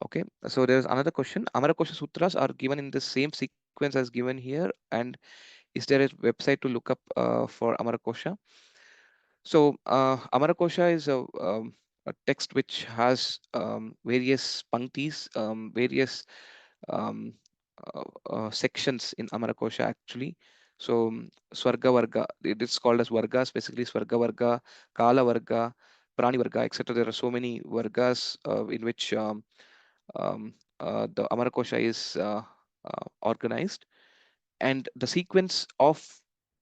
okay, so there's another question. Amarakosha Sutras are given in the same sequence as given here, and is there a website to look up for Amarakosha? So Amarakosha is a text which has various panktis, various um, sections in Amarakosha actually. So Swarga Varga, it is called as Vargas, basically Swarga Varga, Kala Varga, Prani Varga, etc. There are so many Vargas in which the Amarakosha is organized, and the sequence of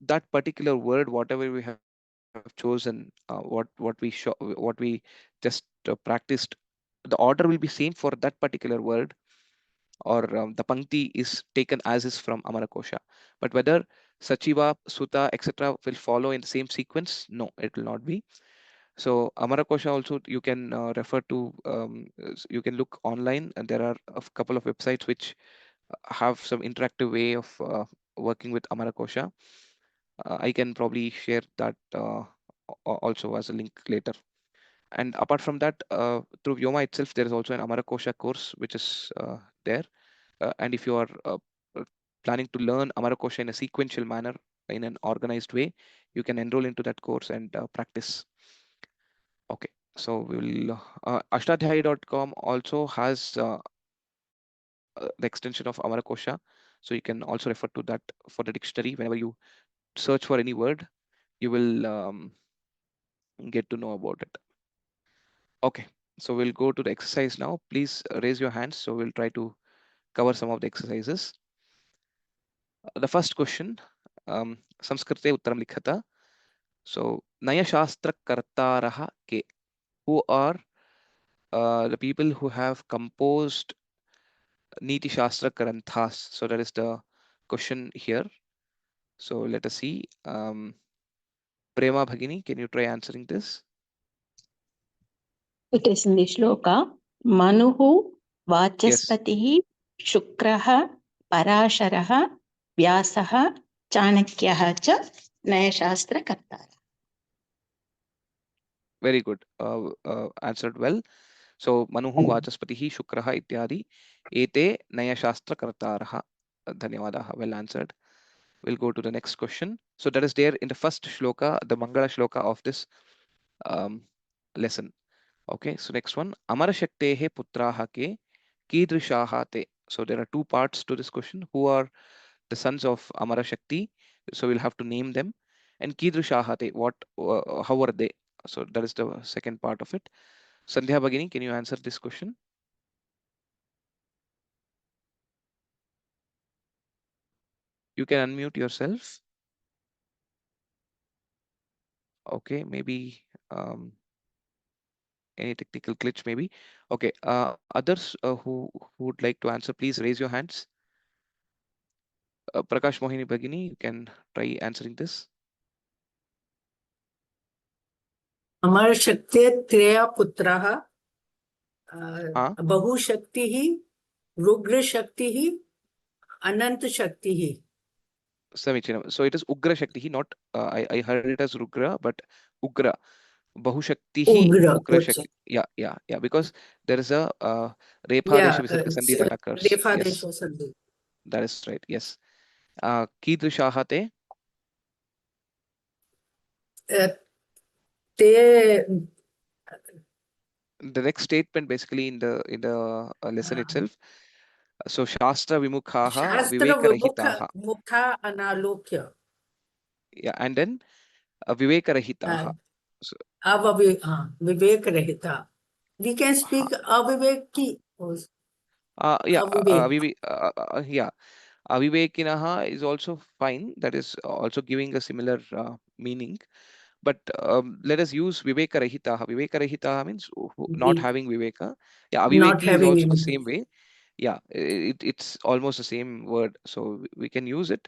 that particular word, whatever we have chosen, what we just practiced, the order will be same for that particular word, or the pankti is taken as is from Amarakosha. But whether Sachiva, Sutta, etc. will follow in the same sequence, no, it will not be. So Amarakosha also you can refer to, you can look online, and there are a couple of websites which have some interactive way of working with Amarakosha. I can probably share that also as a link later. And apart from that, through Vyoma itself, there is also an Amarakosha course which is there. And if you are planning to learn Amarakosha in a sequential manner, in an organized way, you can enroll into that course and practice. Okay, so we will. Ashtadhyayi.com also has the extension of Amarakosha, so you can also refer to that for the dictionary. Whenever you search for any word, you will get to know about it. Okay, so we'll go to the exercise now. Please raise your hands. So we'll try to cover some of the exercises. The first question, Samskrite Uttaram Likhata. So, Naya Shastra Kartaraha ke, who are the people who have composed Niti Shastra Granthas. So that is the question here. So let us see. Prema Bhagini, can you try answering this? It is in the shloka. Manuhu Vachaspatihi Shukraha Parasharaha Vyasaha Chanakyaha cha Nayashastra Kartara. Very good. Answered well. So Manuhu Vachaspatihi Shukraha Ityadi Ete Nayashastra Kartaraha. Dhanyavadaha. Well answered. We'll go to the next question. So that is there in the first shloka, the Mangala shloka of this lesson. Okay, so next one. Amara Shaktehe Putraha Ke Kidrishaha Te. So there are two parts to this question. Who are the sons of Amara Shakti? So we'll have to name them. And Kidrishaha Te, what, how are they? So that is the second part of it. Sandhya Bhagini, can you answer this question? You can unmute yourself. Okay, maybe any technical glitch, maybe. Okay, others who would like to answer, please raise your hands. Prakash Mohini Bhagini, you can try answering this. Amar Shakti त्रेया पुत्रः बहुशक्तिः रुद्र शक्तिः अनंत शक्तिः. Samichinam. So it is Ugra Shakti, not I heard it as Rugra, but Ugra. Bahushaktihi Ugra Shakti. Yeah. Because there is a Rephadesha Visarga Sandhi that occurs. Yes, that is right. Yes. Kidrishahate. The next statement basically in the lesson itself. So Shastra Vimukhaha Vivekarahitaha. Mukha analokya. Yeah, and then Vivekarahitaha. So, Vivek Rahita. We can speak aviveki. yeah, Avivekinaha is also fine. That is also giving a similar meaning. But let us use Vivekarahitaha. Vivekarahitaha means not having Viveka. Yeah, Not Aviveki is having also the any. same way. Yeah, it's almost the same word. So we can use it.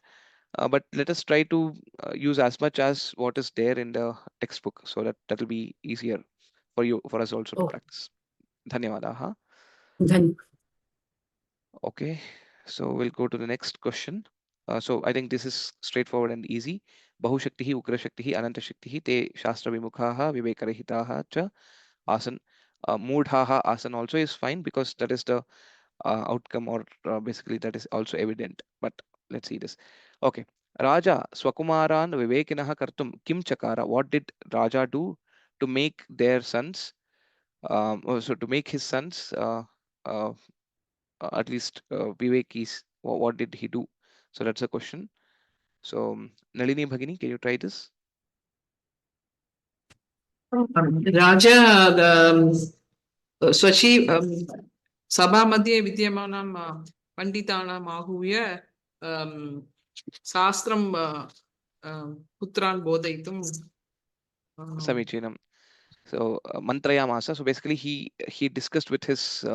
But let us try to use as much as what is there in the textbook, so that will be easier for us also to practice. Dhanyavadaha. Okay, so we'll go to the next question. So I think this is straightforward and easy. Bahushaktihi, Ugrashaktihi, Anantashaktihi, te Shastra Vimukhaha, Vivekarahitaha cha asan. Moodhaha asan also is fine because that is the outcome, or basically that is also evident. But let's see this. Okay. Raja Swakumaran Vivekinaha Kartum Kim Chakara. What did Raja do to make their sons, so to make his sons at least Vivekis? What did he do? So that's a question. So Nalini Bhagini, can you try this? Raja Swachi Sabha मध्ये विद्यमानं पण्डितानाम् आहूय शास्त्रं पुत्रान् बोधयितुं Samichinam. So Mantrayamasa. So basically he discussed with his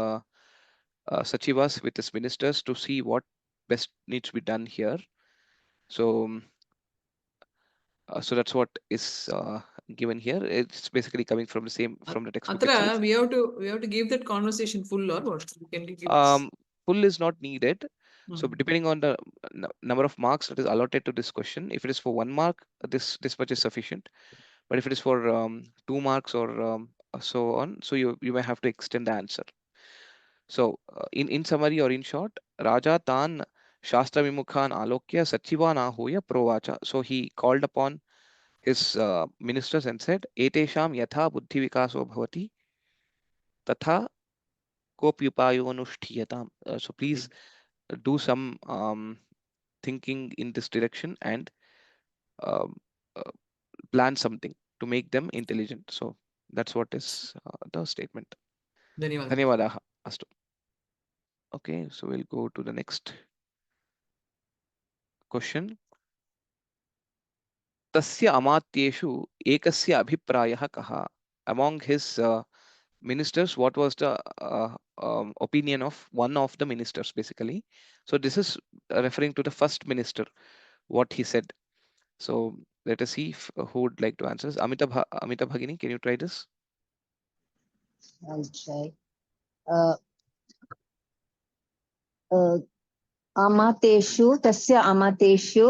Sachivas, with his ministers, to see what best needs to be done here. So so that's what is given here. It's basically coming from the textbook itself. we have to give that conversation full, or what? Can you give Full is not needed. So depending on the number of marks that is allotted to this question, if it is for 1 mark, this much is sufficient. But if it is for 2 marks or so on, so you may have to extend the answer. So in summary or in short, Raja Tan Shastra Vimukhan Alokya Sachivan Ahuya Provacha. So he called upon his ministers and said, Etesham Yatha Buddhi Vikaso Bhavati Tatha Kopyupayonushtiyatam. So please do some thinking in this direction and um, plan something to make them intelligent. So that's what is the statement. Dhanyavadaha. Astu. Okay, so we'll go to the next question. Tasya amatyeshu ekasya abhiprayah kaha. Among his ministers, what was the opinion of one of the ministers basically. So this is referring to the first minister, what he said. So let us see if, who would like to answer this. Amita Bhagini, can you try this? I'll try. अमातेषु तस्य अमातेषु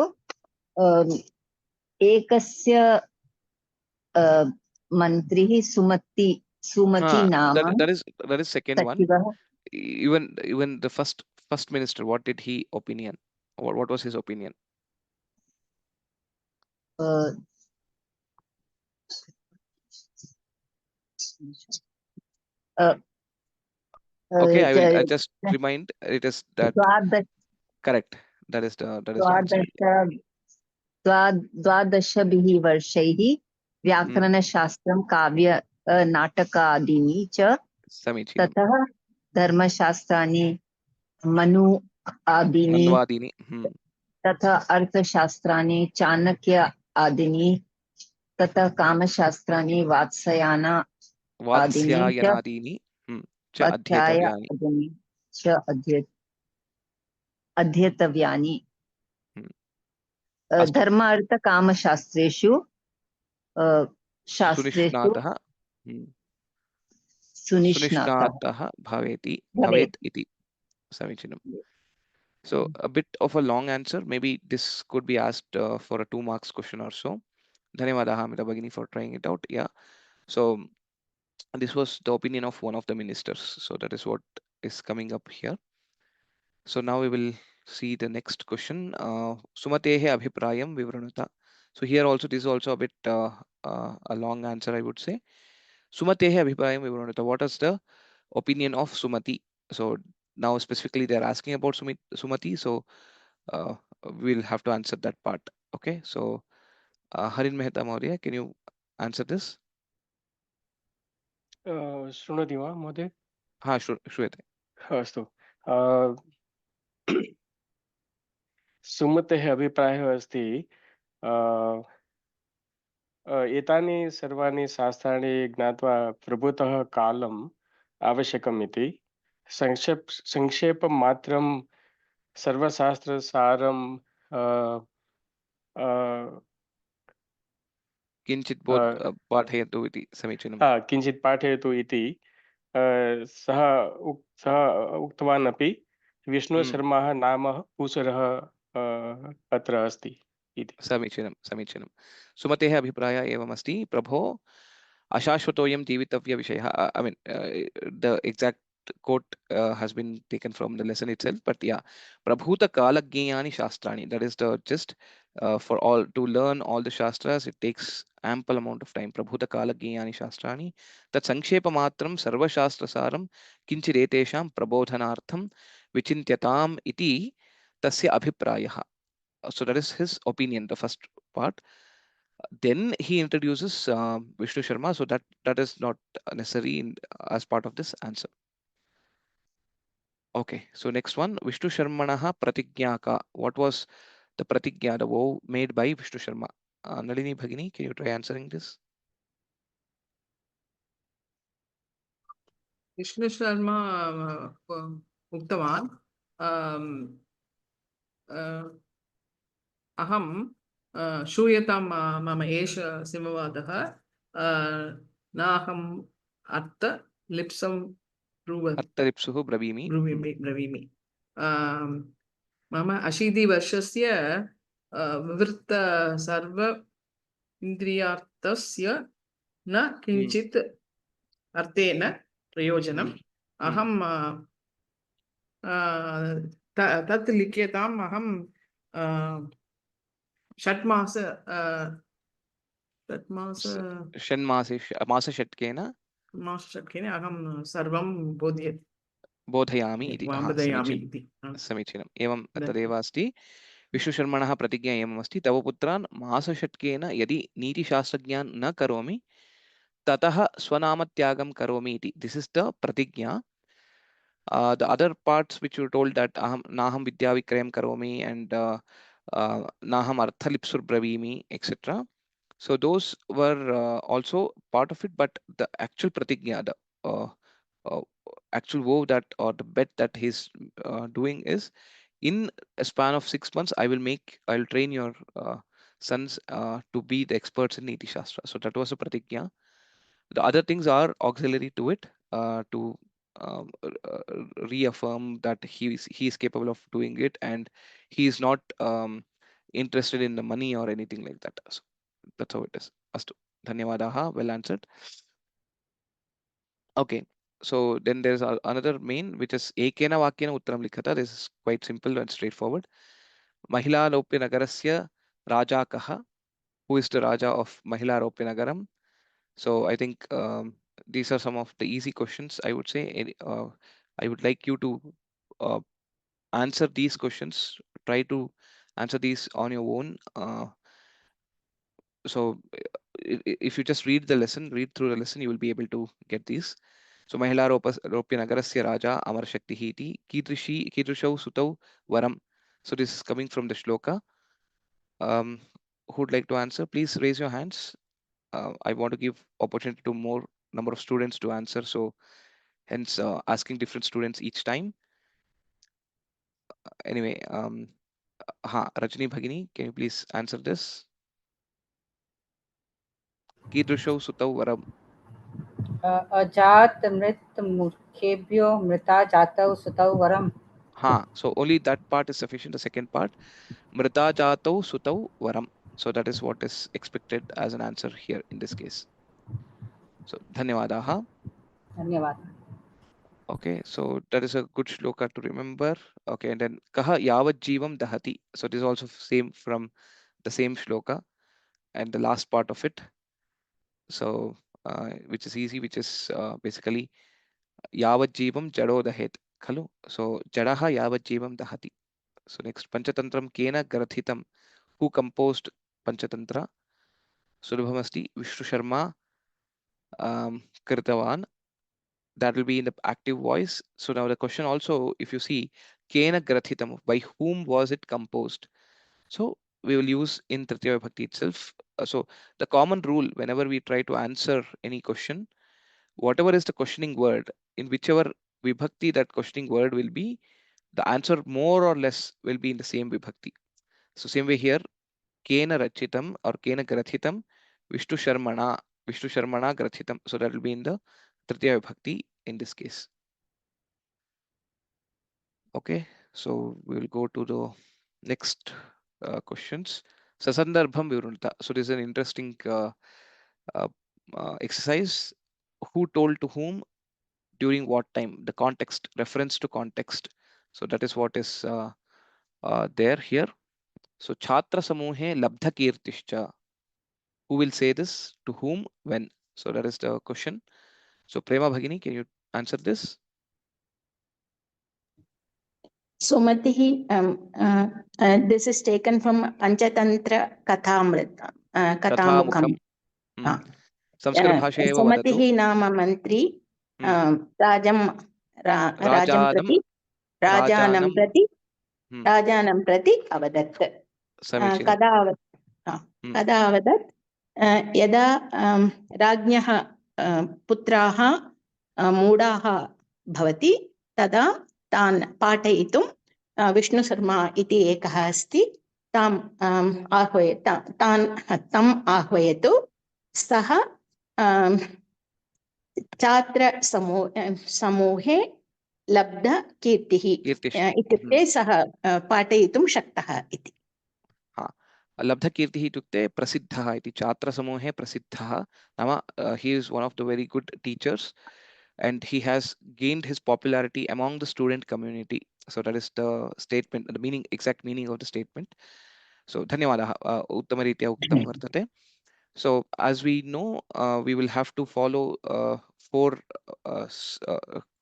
एकस्य मन्त्रिः सुमति नाम that is second one. सचिवः Even the first minister, what did he opinion? What was his opinion? Okay, I just remind it is that correct. That is the answer. द्वादशभिः वर्षैः व्याकरणशास्त्रं काव्य नाटकादीनि च समीचीनं ततः धर्मशास्त्राणि मनु आदीनि मन्वादीनि तथा अर्थशास्त्राणि चाणक्य आदीनि तथा कामशास्त्राणि वात्स्यायनादीनि च अध्येतव्यानि अध्येतव्यानि धर्म अर्थ कामशास्त्रेषु सुनिष्णातः सुनिष्णातः भवेत् इति समीचीनं. So a bit of a long answer. Maybe this could be asked for a 2 marks question or so. Dhanyawadaha Amita Bhagini for trying it out. Yeah. So this was the opinion of one of the ministers. So that is what is coming up here. So now we will see the next question. Sumatehe abhiprayam vivranata. So here also this is also a bit a long answer, I would say. Sumatehe abhiprayam vivranata. What is the opinion of Sumati? So now specifically they're asking about Sumati. So we'll have to answer that part. Okay. So Harin Mehta Maurya, can you answer this? शृणोति वा महोदय? हाँ, श्रूयते. अस्तु. सुमतेः अभिप्रायः अस्ति एतानि सर्वाणि शास्त्राणि ज्ञात्वा प्रभुतः कालम् आवश्यकम् इति संक्षेपमात्रं सर्वशास्त्रसारं किञ्चित् पाठयतु इति समीचीनं. किञ्चित् पाठयतु इति सः उक्तवान् अपि विष्णुशर्माः नाम पूसरः अत्र अस्ति इति. समीचीनं समीचीनं. सुमतेः अभिप्रायः एवमस्ति. प्रभो अशाश्वतोऽयं जीवितव्यविषयः. I mean the exact quote has been taken from the lesson itself, but yeah, prabhuta kalagnyani shastrani, that is the just for all to learn all the shastras it takes ample amount of time. Prabhuta kalagnyani shastrani tat sankshepa matram sarva shastrasaram kinchiretesham prabodhanartham vichintyatam iti tasya abhiprayah. So that is his opinion, the first part. Then he introduces Vishnu Sharma, so that is not necessary as part of this answer. Okay, so next one, Vishnu Sharmanaha Pratignyaka. What was the Pratignya, the vow made by Vishnu Sharma? Nalini Bhagini, can you try answering this? Vishnu Sharma उक्तवान् अहं श्रूयतां मम एष सिंहवादः नाहम् अर्थलिप्सं अर्थलिप्सुः ब्रवीमि मम 80 वर्षस्य विवृत्त सर्व इन्द्रियार्थस्य न किञ्चित् अर्थेन प्रयोजनम् अहं तत् लिख्यताम् अहं मासषट्केन अहं सर्वं बोधयामि इति. समीचीनम्. एवं तदेव अस्ति. विष्णुशर्मणः प्रतिज्ञा एवमस्ति. तव पुत्रान् मासषट्केन यदि नीतिशास्त्रज्ञान् न करोमि ततः स्वनामत्यागं करोमि इति. This is the pratignya. The other parts which you told that naham vidya vikrayam karomi and naham arthalipsur bravimi, etc. So those were also part of it, but the actual pratignya, actual vow that, or the bet that he's doing is, in a span of 6 months, I'll train your sons to be the experts in Niti Shastra. So that was a pratigya. The other things are auxiliary to it, to reaffirm that he is capable of doing it, and he is not interested in the money or anything like that. So that's how it is. Astu. Dhanyavadaha. Well answered. Okay. So then there's another main, which is Ekena Vakyena Uttaram Likhata. This is quite simple and straightforward. Mahila Lopya Nagarasya Raja Kaha. Who is the Raja of Mahila Lopya Nagaram? So I think these are some of the easy questions, I would say. I would like you to uh, answer these questions. Try to answer these on your own. So if you just read through the lesson, you will be able to get these. So Mahila Ropya Nagarasya Raja Amar Shakti Hiti Kidrishau Sutau Varam. So this is coming from the shloka. Who would like to answer? Please raise your hands. I want to give opportunity to more number of students to answer. So hence asking different students each time. Anyway, Rajni Bhagini, can you please answer this? Kidrishau Sutau Varam. अजात मृत मूर्खेभ्यो मृता जातौ सुतौ वरम. So only that part is sufficient. The second part, Mrita Jatau Sutau Varam. So that is what is expected as an answer here in this case. So Dhanyavadaha. धन्यवाद. Okay, so that is a good shloka to remember. Okay, and then Kaha Yavat Jivam Dahati. So this is also same from the same shloka and the last part of it. So which is easy, which is basically Yavat Jivam Jado Dahet. Khalu. So Jadaha Yavat Jivam Dahati. So next, Panchantantram Kena Grathitam. Who composed Panchatantra? Sulabhamasti Vishnu Sharma Kritavan. That will be in the active voice. So now the question also, if you see, Kena Grathitam, by whom was it composed? So we will use in Tritiya Vibhakti itself. So the common rule, whenever we try to answer any question, whatever is the questioning word, in whichever Vibhakti that questioning word will be, the answer more or less will be in the same Vibhakti. So same way here, Kena Rachitam or Kena Grathitam, Vishnu Sharmana Grathitam. So that will be in the Tritiya Vibhakti in this case. Okay, so we will go to the next questions. Sasandarbham Vivrunta. So this is an interesting exercise. Who told to whom during what time? The context, reference to context. So that is what is there here. So Chhatra Samuhe Labdha Kirtishcha. Who will say this? To whom? When? So that is the question. So Prema Bhagini, can you answer this? Sumatihi, this is taken from Panchatantra Kathamukham. Sanskrit Bhasha eva vadatu. Sumatihi nama mantri Rajanam prati avadat. Kada avadat yada rajnyah putraha मूढाः भवति तदा तान् पाठयितुं विष्णु शर्मा इति एकः अस्ति ताम् आह्वयतु सः छात्रसमूहे लब्धकीर्तिः इत्युक्ते सः पाठयितुं शक्तः इति. लब्धकीर्तिः इत्युक्ते प्रसिद्धः इति छात्रसमूहे प्रसिद्धः नाम he is one of the very good teachers and he has gained his popularity among the student community. So that is the statement, the meaning, exact meaning of the statement. So dhanyavadah, uttamaritya uktam vartate. So as we know, we will have to follow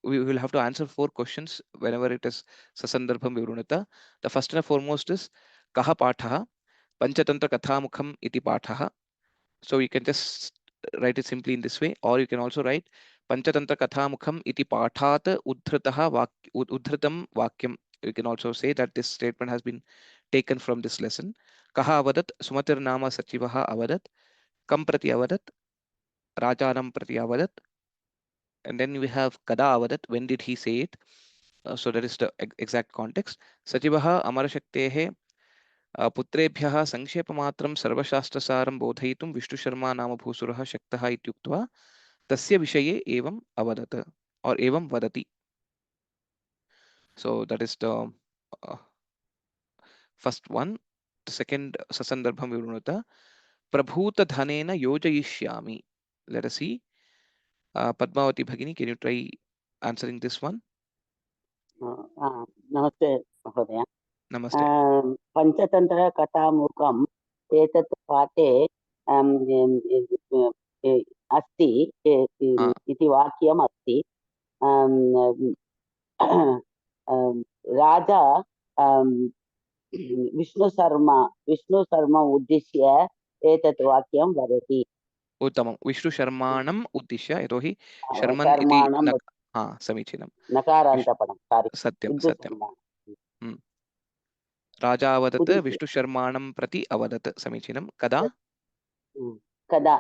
we will have to answer 4 questions whenever it is sasandarbham vivrunata. The first and foremost is kaha pathaha Panchatantra Kathamukham iti pathaha. So you can just write it simply in this way, or you can also write Panchatantra Kathamukham iti pathat udhritam vakyam. You can also say that this statement has been taken from this lesson. Kaha avadat Sumatir nama sachivaha avadat kam prati avadat Rajanam prati avadat and then we have kada avadat, when did he say it? So that is the exact context. Sachivaha amarashaktehe पुत्रेभ्यः संक्षेपमात्रं सर्वशास्त्रसारं बोधयितुं Vishnu Sharma नाम भूसुरः शक्तः इत्युक्त्वा तस्य विषये एवम् अवदत् or एवं वदति. So that is the first one. The second sasandarbham vivrunuta prabhuta dhanena yojayishyami. Let us see. Padmavati Bhagini, can you try answering this one? नमस्ते महोदय. Namaste. पंचतंत्र कथामुखम् एतत् पाठे अस्ति इति वाक्यम् अस्ति. राजा विष्णुशर्मा उद्दिश्य एतत् वाक्यं वदति. उत्तमं. विष्णुशर्माणम् उद्दिश्य, यतोहि शर्मन् इति समीचीनं. नकारान्तपदं. सत्यं सत्यं. राजा अवदत् विष्णुशर्माणं प्रति अवदत्. समीचीनं. कदा? कदा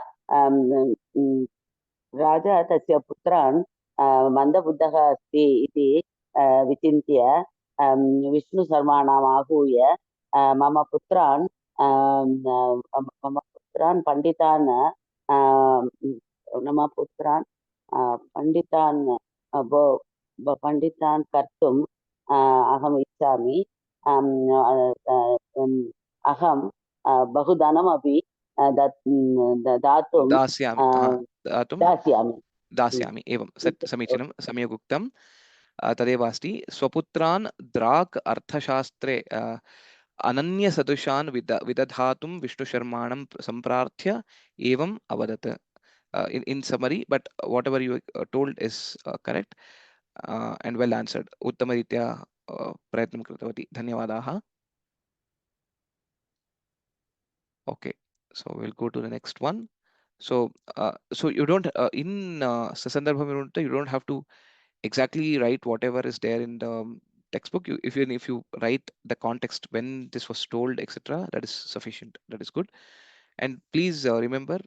राजा तस्य पुत्रान् मन्दबुद्धः अस्ति इति विचिन्त्य विष्णुशर्माणाम् आहूय मम पुत्रान् पण्डितान् पण्डितान् कर्तुम् अहम् इच्छामि. अहं बहु धनमपि दास्यामि. एवं समीचीनं, सम्यक् उक्तं. तदेव अस्ति. स्वपुत्रान् द्राक् अर्थशास्त्रे अनन्यसदृशान् विदधातुं विष्णुशर्माणं सम्प्रार्थ्य एवम् अवदत्. In summary, but whatever you told is correct and well answered. उत्तमरीत्या प्रयत्नं कृतवती. धन्यवादाः. Okay, so we'll go to the next one. So you don't in Sasandarbham you don't have to exactly write whatever is there in the textbook. Even if you write the context when this was told, etc., that is sufficient. That is good. And please remember,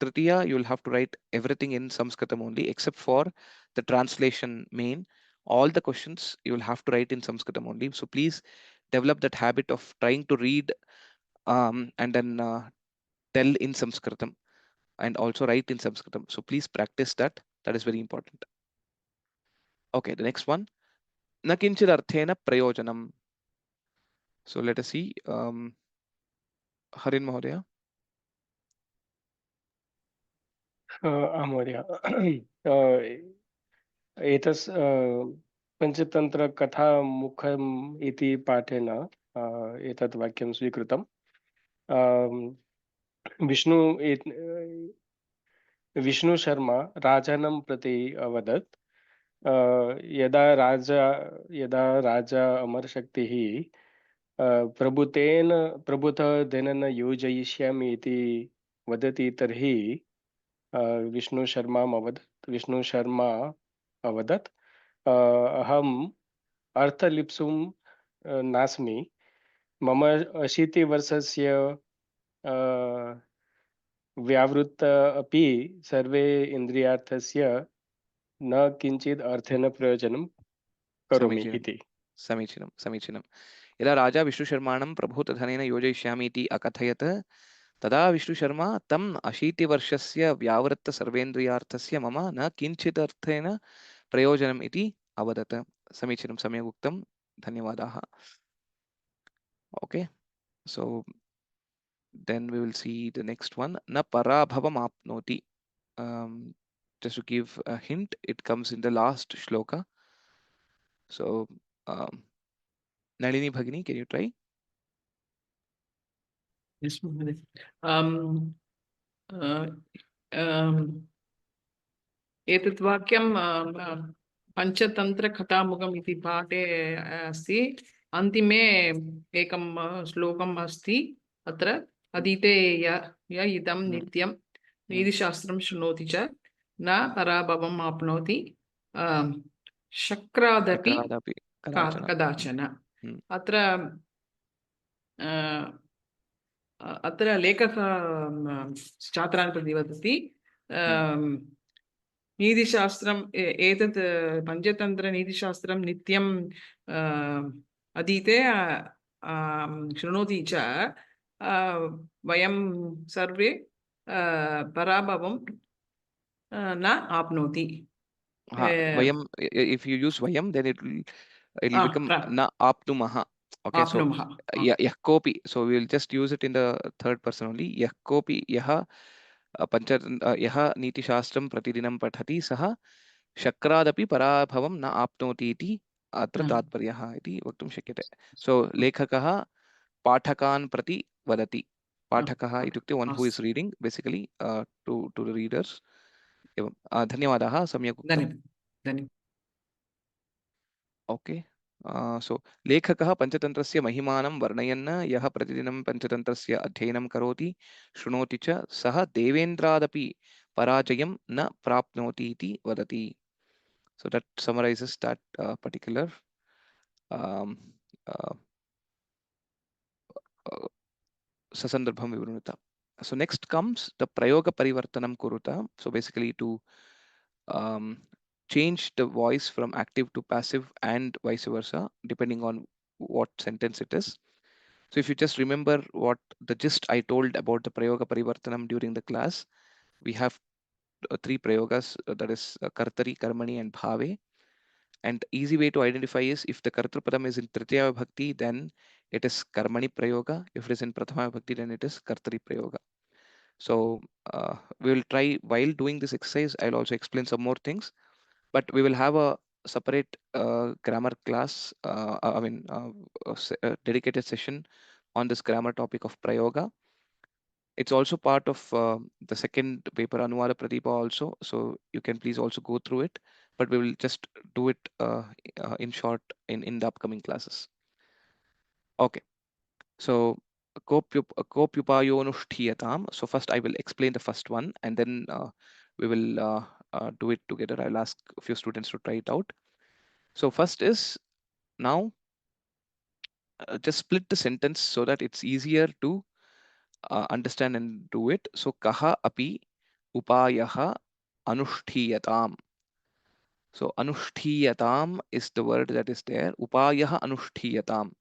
Tritiya, you will have to write everything in Sanskritam only, except for the translation main. All the questions you will have to write in Sanskritam only. So please develop that habit of trying to read and then tell in Sanskritam and also write in Sanskritam. So please practice that. That is very important. Okay, the next one. Na kinchid arthena prayojanam. So let us see. Harin Mahodaya. महोदय. एतस् पञ्चतन्त्रकथामुखम् इति पाठेन एतत् वाक्यं स्वीकृतं. विष्णुशर्मा राजानं प्रति अवदत्, यदा राजा अमरशक्तिः प्रभुतः धनेन योजयिष्यामि इति वदति, तर्हि विष्णुशर्मा अवदत्, अहम् अर्थलिप्सुं नास्मि. मम 80 वर्षस्य व्यावृत्त अपि सर्वे इन्द्रियार्थस्य न किञ्चित् अर्थेन प्रयोजनं करोमि इति. समीचीनं. यदा राजा विष्णुशर्माणं प्रभूतधनेन योजयिष्यामि इति अकथयत्, तदा विष्णुशर्मा तम् 80 वर्षस्य व्यावृत्त सर्वेन्द्रियार्थस्य मम न किञ्चित् अर्थेन प्रयोजनम् इति अवदत्. समीचीनं, सम्यक् उक्तं. धन्यवादाः. Okay, so then we will see the next one. Na parabhavam apnoti. Just to give a hint, it comes in the last shloka. So Nalini Bhagini, can you try? Yes, एतत् वाक्यं पञ्चतन्त्रकथामुखम् इति पाठे अस्ति. अन्तिमे एकं श्लोकम् अस्ति. अत्र अधीते य इदं नित्यं नीतिशास्त्रं शृणोति च न पराभवम् आप्नोति शक्रादपि कदाचन. अत्र लेखकः छात्रान् प्रति वदति, नीतिशास्त्रम् एतत् पञ्चतन्त्रनीतिशास्त्रं नित्यं अधीते शृणोति च वयं सर्वे पराभवं न आप्नोति. Vayam, if you use vayam, then it'll become na apnumaha. Okay, so yah kopi. So we will just use it in the third person only. Yah kopi yaha yaha niti shastram pratidinam pathati saha shakradapi parabhavam na apnoti iti atra tatparyah iti vaktum shakyate. So lekhakah pathakan prati vadati. Pathakah itukte one who is reading, basically to the readers. एवं धन्यवादाः, सम्यक् उक्तम्. Okay, सो लेखकः पञ्चतन्त्रस्य महिमानं वर्णयन् यः प्रतिदिनं पञ्चतन्त्रस्य अध्ययनं करोति शृणोति च सः देवेन्द्रादपि पराजयं न प्राप्नोति इति वदति. So that summarizes that particular sasandarbham vivrunuta. So next comes the prayoga parivartanam kuruta. So basically to change the voice from active to passive and vice versa, depending on what sentence it is. So if you just remember what the gist I told about the prayoga parivartanam during the class, we have three prayogas, that is kartari, karmani and bhave. And easy way to identify is if the kartrupadam is in Tritiya Bhakti, then it is karmani prayoga. If it is in Prathama Bhakti, then it is kartari prayoga. So we will try, while doing this exercise, I'll also explain some more things, but we will have a separate grammar class, a dedicated session on this grammar topic of prayoga. It's also part of the second paper, Anuvada Pradipa also, so you can please also go through it, but we will just do it in short in the upcoming classes. Okay, so kopyupayonushtiyatam. So first I will explain the first one, and then we will do it together. I'll ask a few students to try it out. So first is, now just split the sentence so that it's easier to understand and do it. So kaha api upayaha anushtiyatam. So anushtiyatam is the word that is there. Upayaha anushtiyatam.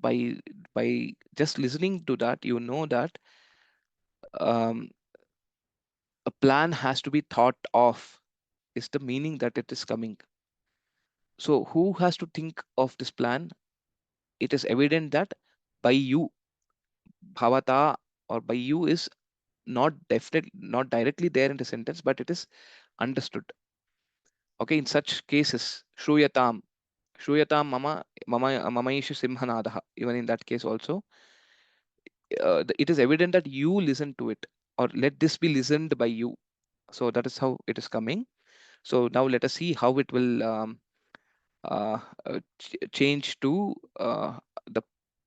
By just listening to that, you know that a plan has to be thought of, is the meaning that it is coming. So who has to think of this plan? It is evident that by you, bhavata, or by you is not directly there in the sentence, but it is understood. Okay, in such cases, shruyatam mamaishu simhanadaha. Even in that case also, it is evident that you listen to it, or let this be listened by you. So that is how it is coming. So now let us see how it will change to the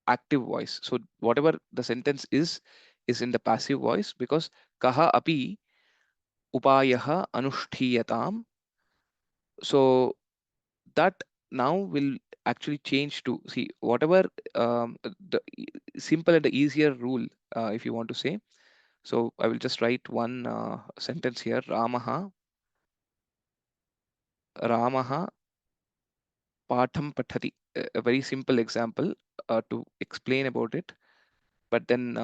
active voice. So whatever the sentence is in the passive voice, because kaha api upayaha anushtiyatam. So that now will actually change to, see, whatever the simple and the easier rule, if you want to say. So I will just write one sentence here. Ramaha patham pathati. A very simple example to explain about it. But then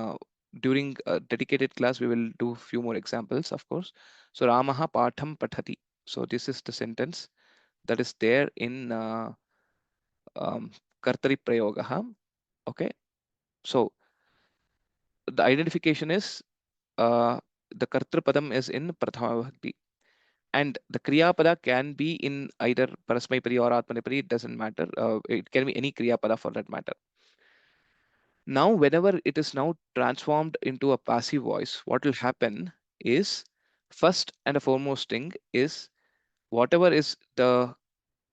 during a dedicated class, we will do few more examples, of course. So Ramaha patham pathati. So this is the sentence that is there in kartari prayogaha. Okay. So the identification is the kartrupadam is in prathama bhakti. And the kriya pada can be in either parasmaipadi or atmanepadi, it doesn't matter. It can be any kriya pada for that matter. Now, whenever it is now transformed into a passive voice, what will happen is, first and the foremost thing is, whatever is the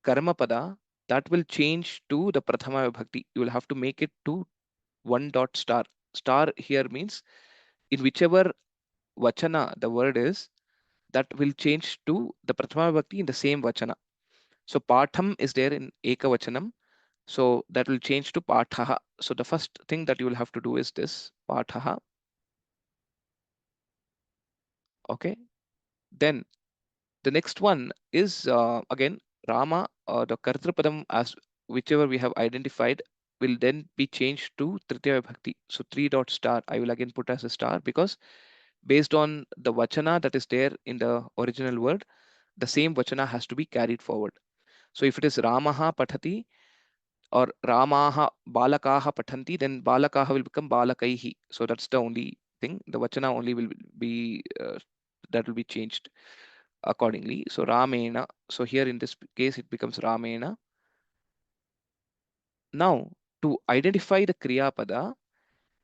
karma pada, that will change to the prathama vibhakti. You will have to make it to one dot star. Star here means in whichever vachana the word is, that will change to the prathama vibhakti in the same vachana. So patham is there in ekavachanam. So that will change to pathaha. So the first thing that you will have to do is this, pathaha. Okay. Then The next one is again Rama, the Kartrapadam, as whichever we have identified will then be changed to Tritiya Bhakti. So 3 dot star I will again put as a star, because based on the vachana that is there in the original word, the same vachana has to be carried forward. So if it is Ramaha Pathati or Ramaha Balakaha Pathanti, then Balakaha will become Balakaihi. So that's the only thing. The vachana only will be that will be changed accordingly. So Ramena. So here in this case it becomes Ramena. Now to identify the Kriya Pada,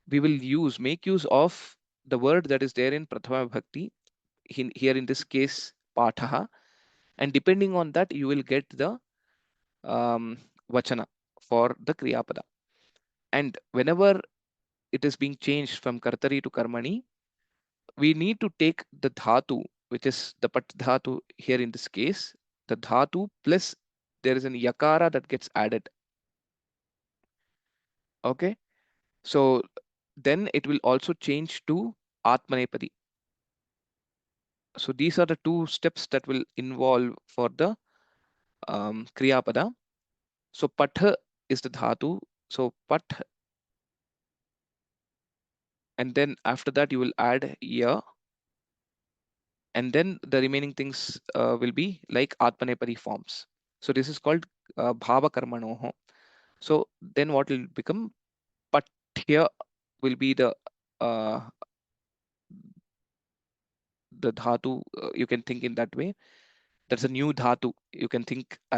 we will make use of the word that is there in Prathama Bhakti. Here in this case Pathaha, and depending on that you will get the vachana for the Kriya Pada. And whenever it is being changed from Kartari to Karmani, we need to take the dhatu, which is the pat dhatu here in this case, the dhatu plus there is an yakara that gets added. Okay, so then it will also change to Atmanepadi. So these are the two steps that will involve for the Kriya Pada. So patha is the dhatu. So pat, and then after that you will add ya, and then the remaining things will be like Atmanepadi forms. So this is called Bhava Karmanoho. So then what will become Pathya will be the dhatu. You can think in that way. That's a new dhatu. You can think as